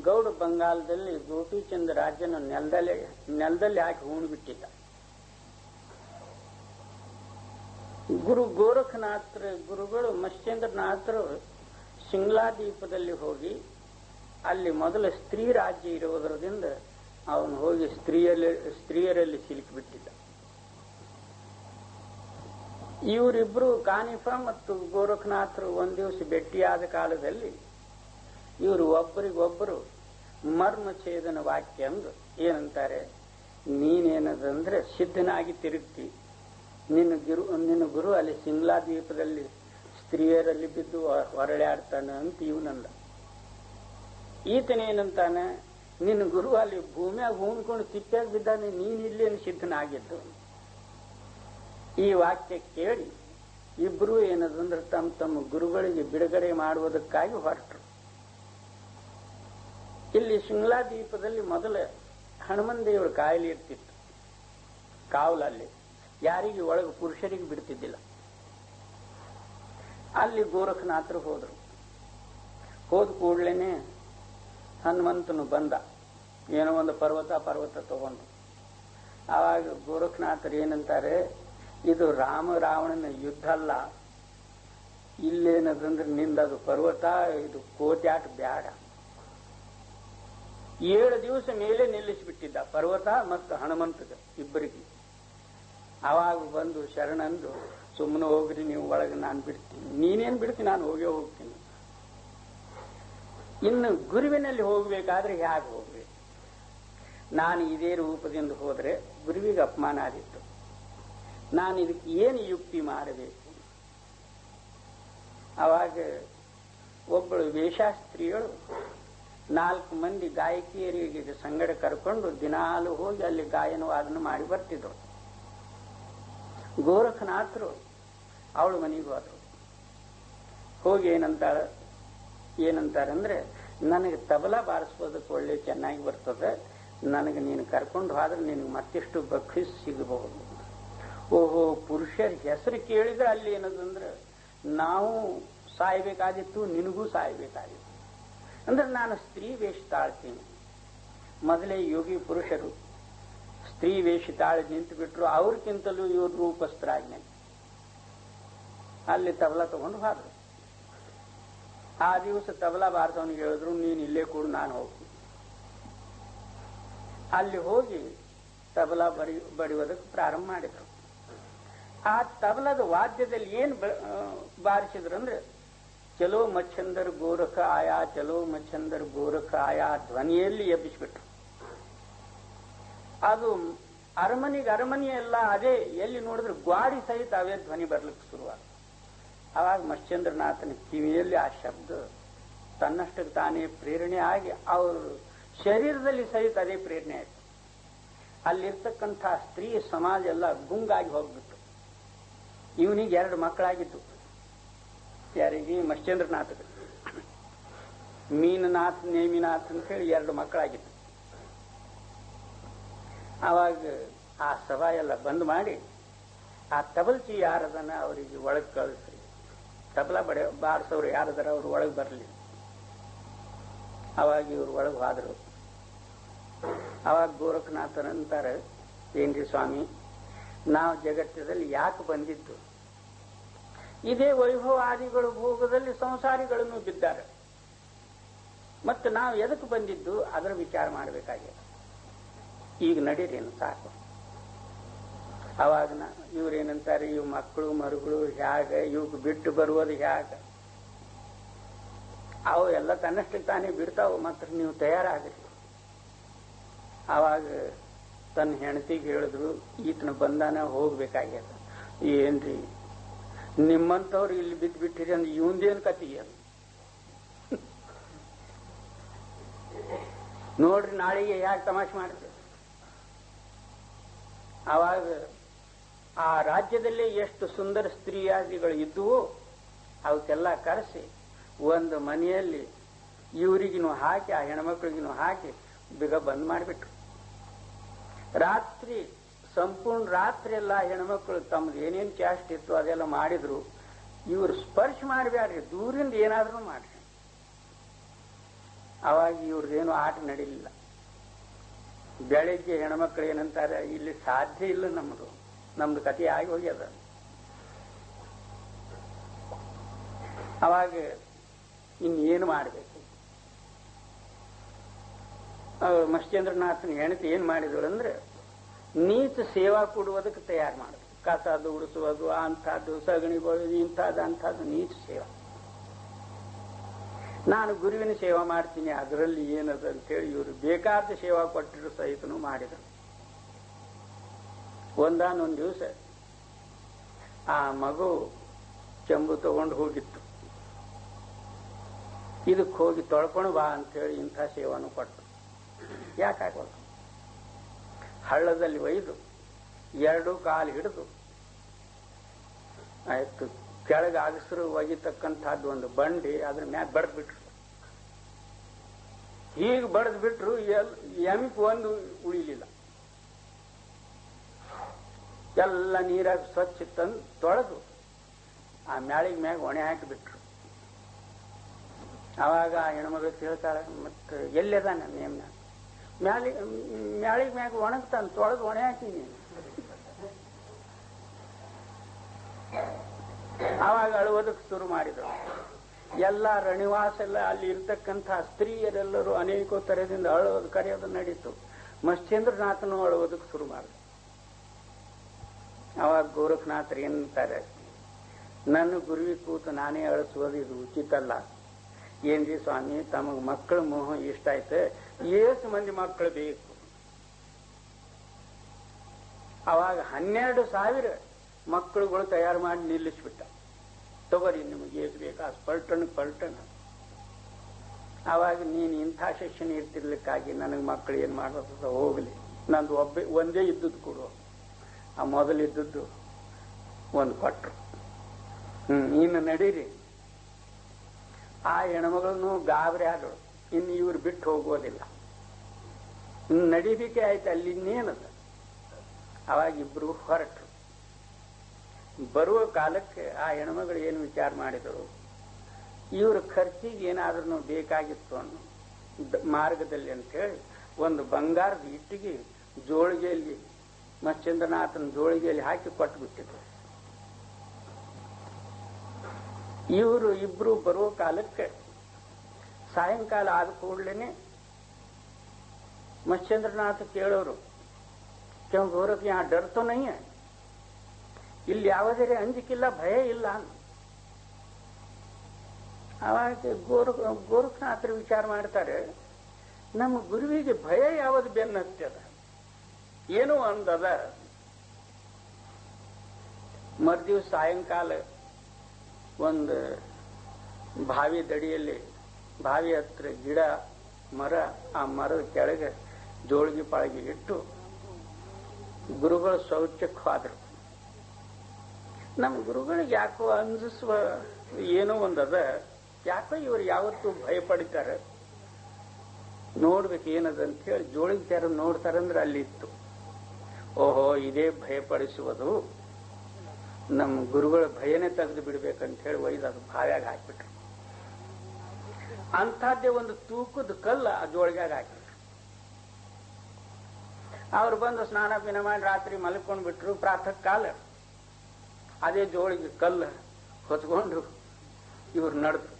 ಗೌಡ ಬಂಗಾಲದಲ್ಲಿ ಗೋಪಿಚಂದ ರಾಜನ ನೆಲದಲ್ಲಿ ಹಾಕಿ ಹೂಣ್ಬಿಟ್ಟಿದ್ದ. ಗುರು ಗೋರಖನಾಥರ ಗುರುಗಳು ಮತ್ಸ್ಯೇಂದ್ರನಾಥರು ಶಿಂಗ್ಲಾ ದ್ವೀಪದಲ್ಲಿ ಹೋಗಿ ಅಲ್ಲಿ ಮೊದಲ ಸ್ತ್ರೀ ರಾಜ್ಯ ಇರುವುದರಿಂದ ಅವನು ಹೋಗಿ ಸ್ತ್ರೀಯರಲ್ಲಿ ಸಿಲುಕಿಬಿಟ್ಟಿದ್ದ. ಇವರಿಬ್ರು ಕಾನಿಫ ಮತ್ತು ಗೋರಖನಾಥರು ಒಂದ್ ದಿವಸ ಭೇಟಿಯಾದ ಕಾಲದಲ್ಲಿ ಇವರು ಒಬ್ಬರಿಗೊಬ್ಬರು ಮರ್ಮ ಛೇದನ ವಾಕ್ಯ ಅಂದು ಏನಂತಾರೆ, ನೀನೇನದಂದ್ರೆ ಸಿದ್ಧನಾಗಿ ತಿರುಗ್ತಿ, ನಿನ್ನ ಗುರು ಅಲ್ಲಿ ಶಿಮ್ಲಾ ದ್ವೀಪದಲ್ಲಿ ಸ್ತ್ರೀಯರಲ್ಲಿ ಬಿದ್ದು ಹೊರಳಾಡ್ತಾನ ಅಂತ ಇವನಂದ. ಈತನೇನಂತಾನೆ, ನಿನ್ನ ಗುರು ಅಲ್ಲಿ ಭೂಮಿಯಾಗ ಹೂಣ್ಕೊಂಡು ತಿಪ್ಪಾಗ ಬಿದ್ದಾನೆ, ನೀನಿಲ್ಲೇನು ಸಿದ್ಧನಾಗಿದ್ದು. ಈ ವಾಕ್ಯ ಕೇಳಿ ಇಬ್ರು ಏನದಂದ್ರೆ ತಮ್ಮ ತಮ್ಮ ಗುರುಗಳಿಗೆ ಬಿಡುಗಡೆ ಮಾಡುವುದಕ್ಕಾಗಿ ಹೊರಟರು. ಇಲ್ಲಿ ಶಿಮ್ಲಾ ದ್ವೀಪದಲ್ಲಿ ಮೊದಲ ಹನುಮನ್ ದೇವರು ಕಾಯಿಲೆ ಇರ್ತಿತ್ತು ಕಾವಲಲ್ಲಿ, ಯಾರಿಗೆ ಒಳಗೆ ಪುರುಷರಿಗೆ ಬಿಡ್ತಿದ್ದಿಲ್ಲ. ಅಲ್ಲಿ ಗೋರಖನಾಥರು ಹೋದರು. ಹೋದ ಕೂಡ್ಲೇನೆ ಹನುಮಂತನು ಬಂದ, ಏನೋ ಒಂದು ಪರ್ವತ ತಗೊಂಡು. ಆವಾಗ ಗೋರಖನಾಥರು ಏನಂತಾರೆ, ಇದು ರಾಮ ರಾವಣನ ಯುದ್ಧ ಅಲ್ಲ, ಇಲ್ಲೇನದಂದ್ರೆ ನಿಂದದು ಪರ್ವತ, ಇದು ಕೋಟ್ಯಾಟ ಬ್ಯಾಡ. 7 ದಿವಸ ಮೇಲೆ ನಿಲ್ಲಿಸಿಬಿಟ್ಟಿದ್ದ ಪರ್ವತ ಮತ್ತು ಹನುಮಂತಗ ಇಬ್ಬರಿಗೆ. ಆವಾಗ ಬಂದು ಶರಣಂದು, ಸುಮ್ಮನೆ ಹೋಗ್ರಿ ನೀವು ಒಳಗೆ, ನಾನು ಬಿಡ್ತೀನಿ. ನೀನೇನು ಬಿಡ್ತೀನಿ, ನಾನು ಹೋಗ್ತೀನಿ. ಇನ್ನು ಗುರುವಿನಲ್ಲಿ ಹೋಗ್ಬೇಕಾದ್ರೆ ಹೇಗೆ ಹೋಗ್ಬೇಕು? ನಾನು ಇದೇ ರೂಪದಿಂದ ಹೋದರೆ ಗುರುವಿಗೆ ಅಪಮಾನ ಆದಿತ್ತು. ನಾನು ಇದಕ್ಕೆ ಏನು ಯುಕ್ತಿ ಮಾಡಬೇಕು? ಅವಾಗ ಒಬ್ಬಳು ವೇಷಾಸ್ತ್ರೀಯಳು 4 ಮಂದಿ ಗಾಯಕಿಯರಿಗೆ ಸಂಗಡ ಕರ್ಕೊಂಡು ದಿನಾಲು ಹೋಗಿ ಅಲ್ಲಿ ಗಾಯನ ವಾದನ ಮಾಡಿ ಬರ್ತಿದ್ರು. ಗೋರಖನಾಥರು ಅವಳು ಮನೆಗೆ ಹೋದರು. ಹೋಗಿ ಏನಂತಾರಂದ್ರೆ, ನನಗೆ ತಬಲಾ ಬಾರಿಸೋದಕ್ಕೆ ಒಳ್ಳೆ ಚೆನ್ನಾಗಿ ಬರ್ತದೆ, ನನಗೆ ನೀನು ಕರ್ಕೊಂಡು ಹೋದ್ರೆ ನಿನಗೆ ಮತ್ತಿಷ್ಟು ಬಕ್ಷಿಸ್ ಸಿಗಬಹುದು. ಓಹೋ, ಪುರುಷರ ಹೆಸರು ಕೇಳಿದ್ರೆ ಅಲ್ಲಿ ಏನದಂದ್ರೆ ನಾವು ಸಾಯ್ಬೇಕಾದಿತ್ತು, ನಿನಗೂ ಸಾಯ್ಬೇಕಾದಿತ್ತು. ಅಂದ್ರೆ ನಾನು ಸ್ತ್ರೀ ವೇಷ ತಾಳ್ತೀನಿ. ಮೊದಲೇ ಯೋಗಿ ಪುರುಷರು ಸ್ತ್ರೀ ವೇಷ ತಾಳಿ ನಿಂತು ಬಿಟ್ರು, ಅವ್ರಕ್ಕಿಂತಲೂ ಇವ್ರ ರೂಪಸ್ಥರಾಗಿ ಅಲ್ಲಿ ತಬಲಾ ತಗೊಂಡು ಹೋದ್ರು. ಆ ದಿವಸ ತಬಲಾ ಬಾರಿಸೋನಿಗೆ ಹೇಳಿದ್ರು, ನೀನು ಇಲ್ಲೇ ಕೂಡ ನಾನು ಹೋಗ್ತೀನಿ. ಅಲ್ಲಿ ಹೋಗಿ ತಬಲಾ ಬಡಿಯೋದಕ್ಕೆ ಪ್ರಾರಂಭ ಮಾಡಿದ್ರು. ಆ ತಬಲದ ವಾದ್ಯದಲ್ಲಿ ಏನು ಬಾರಿಸಿದ್ರು ಅಂದ್ರೆ, ಚಲೋ ಮಚ್ಚಂದರ್ ಗೋರಖ ಆಯಾ, ಚಲೋ ಮಚ್ಚಂದರ್ ಗೋರಖ ಆಯಾ ಧ್ವನಿಯಲ್ಲಿ ಎಬ್ಬಿಸ್ಬಿಟ್ರು. ಅದು ಅರಮನೆ ಎಲ್ಲ ಅದೇ, ಎಲ್ಲಿ ನೋಡಿದ್ರೆ ಗ್ವಾಡಿ ಸಹಿತ ಅವೇ ಧ್ವನಿ ಬರ್ಲಿಕ್ಕೆ ಶುರುವಾದ. ಆವಾಗ ಮಶ್ಚಂದ್ರನಾಥನ ಕಿವಿಯಲ್ಲಿ ಆ ಶಬ್ದ ತನ್ನಷ್ಟಕ್ಕೆ ತಾನೇ ಪ್ರೇರಣೆ ಆಗಿ ಅವ್ರ ಶರೀರದಲ್ಲಿ ಸಹಿತ ಅದೇ ಪ್ರೇರಣೆ ಆಯ್ತು. ಅಲ್ಲಿರ್ತಕ್ಕಂಥ ಸ್ತ್ರೀ ಸಮಾಜ ಎಲ್ಲ ಗುಂಗಾಗಿ ಹೋಗ್ಬಿಟ್ಟು. ಇವನಿಗೆ 2 ಮಕ್ಕಳಾಗಿದ್ದು. ಯಾರಿಗೆ? ಮಶ್ಚಂದ್ರನಾಥ. ಮೀನನಾಥ್, ನೇಮಿನಾಥ್ ಅಂತ ಹೇಳಿ 2 ಮಕ್ಕಳಾಗಿತ್ತು. ಆವಾಗ ಆ ಸಭಾ ಎಲ್ಲ ಬಂದ್ ಮಾಡಿ, ಆ ತಬಲ್ಚಿ ಯಾರದನ ಅವರಿಗೆ ಒಳಗೆ ಕಳಿಸ್ರಿ, ತಬಲಾ ಬಾರಿಸೋರು ಯಾರದಾರ ಅವ್ರು ಒಳಗೆ ಬರಲಿ. ಅವಾಗ ಇವ್ರು ಒಳಗೆ ಹೋದ್ರು. ಅವಾಗ ಗೋರಖನಾಥನಂತಾರೆ, ಏನ್ರಿ ಸ್ವಾಮಿ, ನಾವು ಜಗತ್ತದಲ್ಲಿ ಯಾಕೆ ಬಂದಿದ್ದು? ಇದೇ ವೈಭವಾದಿಗಳು ಭೋಗದಲ್ಲಿ ಸಂಸಾರಿಗಳನ್ನು ಬಿದ್ದಾರೆ. ಮತ್ತೆ ನಾವು ಎದಕ್ಕೆ ಬಂದಿದ್ದು ಅದರ ವಿಚಾರ ಮಾಡಬೇಕಾಗಿದೆ. ಈಗ ನಡೀರೇನು ಸಾಕು. ಅವಾಗ ಇವ್ರೇನಂತಾರೆ, ಇವ್ ಮಕ್ಕಳು ಮರುಗಳು ಹ್ಯಾಗ, ಇವ್ ಬಿಟ್ಟು ಬರುವುದು ಹ್ಯಾಗ? ಅವು ಎಲ್ಲ ತನ್ನಷ್ಟಕ್ಕೆ ತಾನೇ ಬಿಡ್ತಾವು, ಮಾತ್ರ ನೀವು ತಯಾರಾಗ್ರಿ. ಆವಾಗ ತನ್ನ ಹೆಂಡತಿಗೆ ಹೇಳಿದ್ರು, ಈತನ ಬಂಧನ ಹೋಗ್ಬೇಕಾಗ್ಯದ. ಏನ್ರಿ ನಿಮ್ಮಂತವ್ರು ಇಲ್ಲಿ ಬಿದ್ದು ಬಿಟ್ಟಿರಿ ಅಂದ್ರೆ ಇವಂದೇನು ಕತಿಗೆ ಅದು? ನೋಡ್ರಿ ನಾಳೆಗೆ ಯಾಕೆ ತಮಾಷೆ ಮಾಡ್ತೀವಿ? ಆವಾಗ ಆ ರಾಜ್ಯದಲ್ಲಿ ಎಷ್ಟು ಸುಂದರ ಸ್ತ್ರೀಯಾದಿಗಳು ಇದ್ದುವೋ ಅವಕ್ಕೆಲ್ಲ ಕರೆಸಿ ಒಂದು ಮನೆಯಲ್ಲಿ ಇವರಿಗಿನೂ ಹಾಕಿ, ಆ ಹೆಣ್ಮಕ್ಳಿಗಿನೂ ಹಾಕಿ ಬಿಗ ಬಂದ್ ಮಾಡಿಬಿಟ್ರು. ರಾತ್ರಿ ಸಂಪೂರ್ಣ ರಾತ್ರಿ ಎಲ್ಲ ಹೆಣ್ಮಕ್ಳು ತಮ್ದು ಏನೇನು ಕ್ಯಾಸ್ಟ್ ಇತ್ತು ಅದೆಲ್ಲ ಮಾಡಿದ್ರು. ಇವ್ರು ಸ್ಪರ್ಶ ಮಾಡಬೇಡ್ರಿ, ದೂರಿಂದ ಏನಾದ್ರೂ ಮಾಡ್ರಿ. ಅವಾಗ ಇವ್ರದ್ದೇನು ಆಟ ನಡೀಲಿಲ್ಲ. ಬೆಳಿಗ್ಗೆ ಹೆಣ್ಮಕ್ಳು ಏನಂತಾರೆ, ಇಲ್ಲಿ ಸಾಧ್ಯ ಇಲ್ಲ, ನಮ್ದು ಕಥೆ ಆಗಿ ಹೋಗ್ಯದ. ಅವಾಗ ಇನ್ನೇನು ಮಾಡಬೇಕು? ಮಶ್ಚಂದ್ರನಾಥನ ಹೆಂಡತಿ ಏನ್ ಮಾಡಿದ್ರು ಅಂದ್ರೆ, ನೀಚ ಸೇವಾ ಕೊಡುವುದಕ್ಕೆ ತಯಾರು ಮಾಡಿದ್ರು. ಕಸದು ಉಡಿಸುವುದು, ಅಂಥದ್ದು ಸಗಣಿ ಬಳಿದು, ಅಂಥದ್ದು ನೀಚ ಸೇವಾ. ನಾನು ಗುರುವಿನ ಸೇವಾ ಮಾಡ್ತೀನಿ, ಅದರಲ್ಲಿ ಏನದು ಅಂತೇಳಿ ಇವರು ಬೇಕಾದ ಸೇವಾ ಕೊಟ್ಟಿರು ಸಹಿತನೂ ಮಾಡಿದರು. ಒಂದಾನೊಂದು ದಿವಸ ಆ ಮಗು ಚೆಂಬು ತಗೊಂಡು ಹೋಗಿತ್ತು. ಇದಕ್ಕೆ ಹೋಗಿ ತೊಳ್ಕೊಂಡು ಬಾ ಅಂತೇಳಿ ಇಂಥ ಸೇವಾನು ಕೊಟ್ಟು. ಯಾಕಾಗೋದು? ಹಳ್ಳದಲ್ಲಿ ಒಯ್ದು 2 ಕಾಲು ಹಿಡಿದು ಆಯ್ತು, ಕೆಳಗೆ ಅಗಸರು ಒಗಿತಕ್ಕಂಥದ್ದು ಒಂದು ಬಂಡಿ, ಅದ್ರ ಮ್ಯಾಗ ಬಡ್ದ್ಬಿಟ್ರು. ಹೀಗೆ ಬಡ್ದು ಬಿಟ್ರು ಎಮ್ಕ್ ಒಂದು ಉಳಿಲಿಲ್ಲ. ಎಲ್ಲ ನೀರಾಗ ಸ್ವಚ್ಛ ತಂದು ತೊಳೆದು ಆ ಮ್ಯಾಳಿಗೆ ಮ್ಯಾಗ ಒಣೆ ಹಾಕಿಬಿಟ್ರು. ಅವಾಗ ಆ ಹೆಣ್ಮಗಳು ಕೇಳ್ತಾಳೆ, ಮತ್ತೆ ಎಲ್ಲದಾನ ನೇಮ್ನ ಮ್ಯಾಳಿಗೆ ಮ್ಯಾಗ ಒಣಗ್ತಾನೆ, ತೊಳೆದು ಒಣೆ ಹಾಕೀನಿ. ಆವಾಗ ಅಳುವುದಕ್ಕೆ ಶುರು ಮಾಡಿದ್ರು. ಎಲ್ಲ ರಣಿವಾಸ ಎಲ್ಲ ಅಲ್ಲಿ ಇರ್ತಕ್ಕಂಥ ಸ್ತ್ರೀಯರೆಲ್ಲರೂ ಅನೇಕ ತರದಿಂದ ಅಳುವುದು ಕರೆಯೋದು ನಡೀತು. ಮತ್ಸ್ಯೇಂದ್ರನಾಥನು ಅಳುವುದಕ್ಕೆ ಶುರು ಮಾಡಿದ್ರು. ಅವಾಗ ಗೋರಖನಾಥರು ಏನಂತಾರೆ, ನನ್ನ ಗುರುವಿ ಕೂತು ನಾನೇ ಅಳಿಸೋದು ಇದು ಉಚಿತ ಅಲ್ಲ. ಏನ್ರಿ ಸ್ವಾಮಿ, ತಮಗ್ ಮಕ್ಕಳ ಮೋಹ ಇಷ್ಟ ಆಯ್ತು, ಎಷ್ಟು ಮಂದಿ ಮಕ್ಕಳು ಬೇಕು? ಅವಾಗ 12,000 ಮಕ್ಕಳುಗಳು ತಯಾರು ಮಾಡಿ ನಿಲ್ಲಿಸ್ಬಿಟ್ಟ. ತಗೋರಿ ನಿಮಗೆ ಏಸ್ ಬೇಕಾ ಪಲ್ಟನ್. ಅವಾಗ ನೀನು ಇಂಥ ಶಿಕ್ಷಣ ಇರ್ತಿರ್ಲಿಕ್ಕಾಗಿ ನನಗೆ ಮಕ್ಕಳು ಏನ್ ಮಾಡೋದು, ಹೋಗ್ಲಿ, ನಂದು ಒಂದೇ ಇದ್ದದ್ದು ಕೊಡು. ಆ ಮೊದಲಿದ್ದದ್ದು ಒಂದು ಕೊಟ್ರು. ಇನ್ನು ನಡೀರಿ. ಆ ಹೆಣ್ಮಗಳನ್ನು ಗಾಬರಿ ಆದಳು, ಇನ್ನು ಇವ್ರು ಬಿಟ್ಟು ಹೋಗೋದಿಲ್ಲ, ಇನ್ನು ನಡಿಬೇಕೆ ಆಯ್ತು, ಅಲ್ಲಿ ಇನ್ನೇನದ. ಅವಾಗ ಇಬ್ರು ಹೊರಟರು. ಬರುವ ಕಾಲಕ್ಕೆ ಆ ಹೆಣ್ಮಗಳು ಏನು ವಿಚಾರ ಮಾಡಿದಳು, ಇವ್ರ ಖರ್ಚಿಗೆ ಏನಾದ್ರೂ ಬೇಕಾಗಿತ್ತು ಅನ್ನೋ ಮಾರ್ಗದಲ್ಲಿ ಅಂತ ಹೇಳಿ ಒಂದು ಬಂಗಾರದ ಇಟ್ಟಿಗೆ ಜೋಳಿಗೆಯಲ್ಲಿ ಮತ್ಸ್ಯೇಂದ್ರನಾಥನ ಜೋಳಿಗೆಯಲ್ಲಿ ಹಾಕಿ ಕೊಟ್ಟು ಬಿಟ್ಟಿದ್ರು. ಇವರು ಇಬ್ರು ಬರುವ ಕಾಲಕ್ಕೆ ಸಾಯಂಕಾಲ ಆದ ಕೂಡಲೇ ಮತ್ಸ್ಯೇಂದ್ರನಾಥ ಕೇಳೋರು, ಕ್ಯೂ ಗೋರಖ್ ಯಾ ಡರ್ ತೋ ನಹೀ ಹೈ, ಇಲ್ಲಿ ಯಾವುದೇ ಅಂಜಿಕಿಲ್ಲ, ಭಯ ಇಲ್ಲ. ಅವಾಗ ಗೋರಖನಾಥರು ವಿಚಾರ ಮಾಡ್ತಾರೆ, ನಮ್ಮ ಗುರುವಿಗೆ ಭಯ ಯಾವುದು ಬೆನ್ನತ್ತದ, ಏನೋ ಅಂದದ. ಮರ್ದಿವ್ಸ ಸಾಯಂಕಾಲ ಒಂದು ಬಾವಿ ದಡಿಯಲ್ಲಿ, ಬಾವಿ ಹತ್ರ ಗಿಡ ಮರ, ಆ ಮರದ ಕೆಳಗೆ ಜೋಳಿಗೆ ಪಾಳಿಗೆ ಇಟ್ಟು ಗುರುಗಳು ಶೌಚಕ್ಕೆ ಹೋದ್ರು. ನಮ್ಮ ಗುರುಗಳಿಗೆ ಯಾಕೋ ಅಂಜಿಸುವ ಏನೋ ಒಂದದ, ಯಾಕೋ ಇವರು ಯಾವತ್ತೂ ಭಯ ಪಡಿತಾರೆ, ನೋಡ್ಬೇಕು ಏನದ ಅಂತ ಹೇಳಿ ಜೋಳಿಗೆ ತೆರ ನೋಡ್ತಾರಂದ್ರೆ ಅಲ್ಲಿ ಇತ್ತು. ಓಹೋ, ಇದೇ ಭಯಪಡಿಸುವುದು, ನಮ್ಮ ಗುರುಗಳ ಭಯನೇ ತೆಗೆದು ಬಿಡ್ಬೇಕಂತ ಹೇಳಿ ಒಯ್ದು ಅದು ಬಾವ್ಯಾಗ ಹಾಕ್ಬಿಟ್ರು. ಅಂಥದ್ದೇ ಒಂದು ತೂಕದ ಕಲ್ಲ ಆ ಜೋಳಿಗ್ಯಾಗ ಹಾಕಿಬಿಟ್ರು. ಅವ್ರು ಬಂದು ಸ್ನಾನ ಪಿನ ಮಾಡಿ ರಾತ್ರಿ ಮಲ್ಕೊಂಡ್ ಬಿಟ್ರು. ಪ್ರಾತಃ ಕಾಲ ಅದೇ ಜೋಳಿಗೆ ಕಲ್ಲು ಹೊತ್ಕೊಂಡು ಇವ್ರು ನಡೆದ್ರು.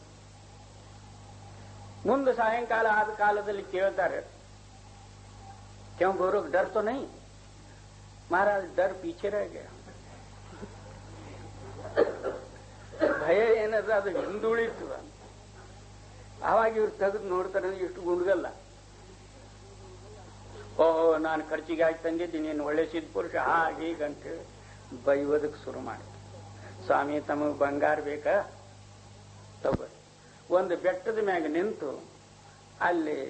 ಮುಂದೆ ಸಾಯಂಕಾಲ ಆದ ಕಾಲದಲ್ಲಿ ಕೇಳ್ತಾರೆ, ಕ್ಯೂ ಗೋರಖ್ ಡರ್ ತೋ ನಹೀ? ಮಹಾರಾಜ್ ಡರ್ ಪೀಛೆ ರಹ ಗಯಾ, ಭಯ ಏನದ ಅದು ಹಿಂದುಳಿತು. ಆವಾಗ ಇವ್ರು ತೆಗೆದು ನೋಡ್ತಾರೆ, ಎಷ್ಟು ಗುಂಡ್ಗಲ್ಲ. ಓಹೋ, ನಾನು ಖರ್ಚಿಗೆ ಹಾಕಿ ತಂದಿದ್ದೀನಿ, ನೀನು ಒಳ್ಳೆ ಸಿದ್ಧ ಪುರುಷ, ಹೀಗಂತೇಳಿ ಬೈಯೋದಕ್ಕೆ ಶುರು ಮಾಡಿ. ಸ್ವಾಮಿ, ತಮಗೆ ಬಂಗಾರ ಬೇಕಾ? ತಗೋ. ಒಂದು ಬೆಟ್ಟದ ಮ್ಯಾಗ ನಿಂತು ಅಲ್ಲಿ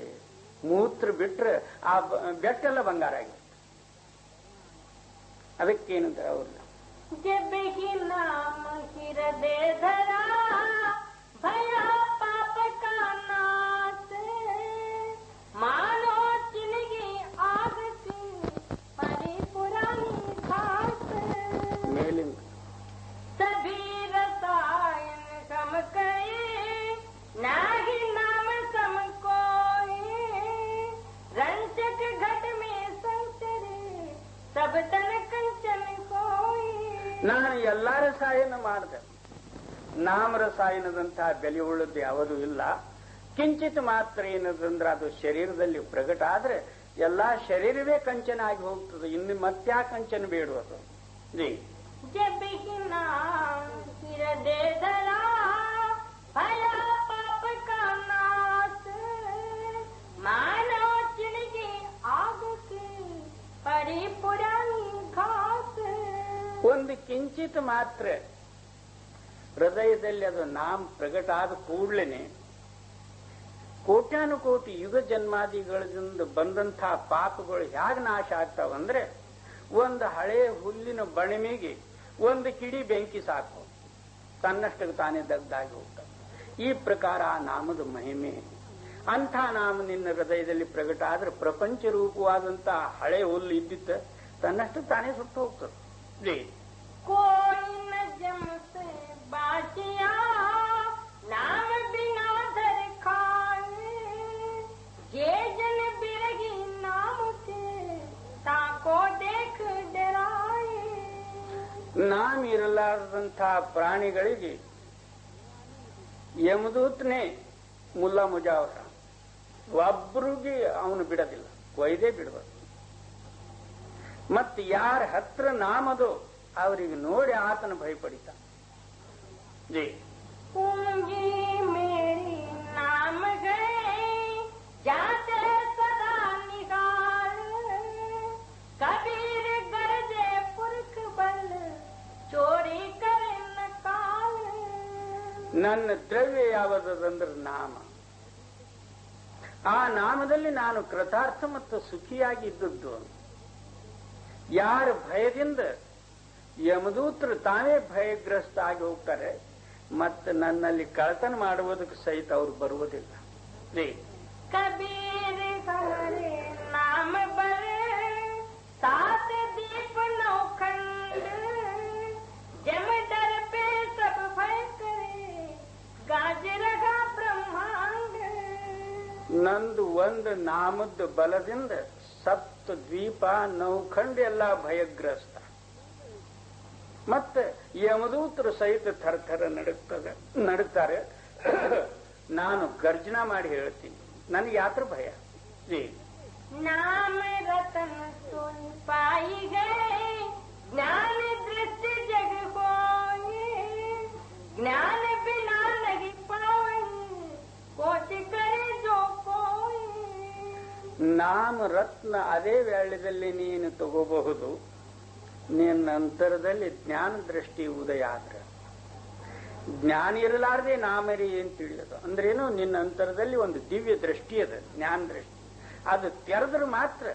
ಮೂತ್ರ ಬಿಟ್ರೆ ಆ ಬೆಟ್ಟೆಲ್ಲ ಬಂಗಾರ ಆಗಿದೆ. ಅದಕ್ಕೇನಂತ ಅವ್ರನ್ನ जब ही नाम हृदय धरा भया पाप का नाश, मानो चिलगी आग की परी पुरानी घास, ಮೇಲಿಂದ सभी रसायन सम गए नाही नाम सम कोई, रंचक घट में संचरे सब तन कंचन कोई. ನಾನು ಎಲ್ಲಾ ರಸಾಯನ ಮಾಡಿದೆ, ನಾಮ ರಸಾಯನದಂತಹ ಬೆಲೆ ಉಳ್ಳದ್ದು ಯಾವುದೂ ಇಲ್ಲ. ಕಿಂಚಿತ್ ಮಾತ್ರ ಏನದಂದ್ರೆ ಅದು ಶರೀರದಲ್ಲಿ ಪ್ರಕಟ ಆದ್ರೆ ಎಲ್ಲಾ ಶರೀರವೇ ಕಂಚನ ಆಗಿ ಹೋಗ್ತದೆ, ಇನ್ನು ಮತ್ಯಾ ಕಂಚನ ಬೇಡುವುದು. ಜಿ जब ही नाम हृदय धरा भया पाप का नाश, मानो चिलगी आग की परी पुरानी घास. ಒಂದು ಕಿಂಚಿತ್ ಮಾತ್ರ ಹೃದಯದಲ್ಲಿ ಅದು ನಾಮ ಪ್ರಕಟ ಆದ ಕೂಡಲೇ ಕೋಟ್ಯಾನುಕೋಟಿ ಯುಗ ಜನ್ಮಾದಿಗಳಿಂದ ಬಂದಂತಹ ಪಾಪಗಳು ಹೇಗೆ ನಾಶ ಆಗ್ತಾವಂದ್ರೆ, ಒಂದು ಹಳೆ ಹುಲ್ಲಿನ ಬಣಿಮೆಗೆ ಒಂದು ಕಿಡಿ ಬೆಂಕಿ ಸಾಕು, ತನ್ನಷ್ಟಕ್ಕೆ ತಾನೇ ದಗ್ದಾಗಿ ಹೋಗ್ತವೆ. ಈ ಪ್ರಕಾರ ಆ ನಾಮದ ಮಹಿಮೆ ಅಂಥ ನಾಮ ನಿನ್ನ ಹೃದಯದಲ್ಲಿ ಪ್ರಕಟ ಆದ್ರೆ ಪ್ರಪಂಚ ರೂಪವಾದಂತ ಹಳೆ ಹುಲ್ಲು ಇದ್ದಿತ್ತ ತನ್ನಷ್ಟು ತಾನೇ ಸುಟ್ಟು ಹೋಗ್ತದೆ. कोई न जमसे बाचिया नाम बिना धर खाए ये जन बिरगी नाम के ताको देख डराए. ನಾಮ ಇರಲಾರದಂಥ ಪ್ರಾಣಿಗಳಿಗೆ ಯಮದೂತನೇ ಮುಲ್ಲಾ ಮುಜಾವರ ಒಬ್ರಿಗೆ ಅವನು ಬಿಡೋದಿಲ್ಲ, ಒಯ್ದೇ ಬಿಡಬಾರ್ದು. ಮತ್ತೆ ಯಾರ ಹತ್ರ ನಾಮದು ಅವರಿಗೆ ನೋಡಿ ಆತನ ಭಯಪಡಿತ. ಜಿ पूंजी मेरी नाम गए जाते सदा निकाल कबीर गरजे पुरख बल चोरी करे न काल. ನನ್ನ ದ್ರವ್ಯ ಯಾವುದಂದ್ರೆ ನಾಮ. ಆ ನಾಮದಲ್ಲಿ ನಾನು ಕೃತಾರ್ಥ ಮತ್ತು ಸುಖಿಯಾಗಿ ಇದ್ದದ್ದು. ಯಾರ ಭಯದಿಂದ ಯಮದೂತರು ತಾವೇ ಭಯಗ್ರಸ್ತ ಆಗಿ ಹೋಗ್ತಾರೆ, ಮತ್ತೆ ನನ್ನಲ್ಲಿ ಕಳತನ ಮಾಡುವುದಕ್ಕೆ ಸಹಿತ ಅವರು ಬರುವುದಿಲ್ಲ. ಕಬೀರ್ ಹಮಾರೆ ನಾಮ ಬರೆ सात दीप नौखंड जम डर पे सब भय करे गाज रगा ब्रह्मांड. ನಂದು ಒಂದು ನಾಮದ ಬಲದಿಂದ ಸಪ್ತ ದ್ವೀಪ ನೌಖಂಡ ಎಲ್ಲ ಭಯಗ್ರಸ್ತ. ಮತ್ತೆ ಯಮದೂತರು ಸಹಿತ ಥರಥರ ನಡುತ್ತಾರೆ. ನಾನು ಗರ್ಜನಾ ಮಾಡಿ ಹೇಳ್ತೀನಿ, ನನಗೆ ಯಾತ್ರ ಭಯ. नाम रतन सुन पाई गए ज्ञान दृष्टि जग होए ज्ञान बिना नहीं पाए कोच करे जो कोई. ನಾಮ ರತ್ನ ಅದೇ ವೇಳೆಯಲ್ಲಿ ನೀನು ತಗೋಬಹುದು, ನಿನ್ನ ಅಂತರದಲ್ಲಿ ಜ್ಞಾನ ದೃಷ್ಟಿ ಉದಯ ಆದ್ರೆ. ಜ್ಞಾನ ಇರಲಾರದೆ ನಾಮರಿ ಏನ್ ತಿಳಿಯೋದು ಅಂದ್ರೇನು? ನಿನ್ನ ಅಂತರದಲ್ಲಿ ಒಂದು ದಿವ್ಯ ದೃಷ್ಟಿ ಅದ, ಜ್ಞಾನ ದೃಷ್ಟಿ. ಅದು ತೆರೆದ್ರೆ ಮಾತ್ರ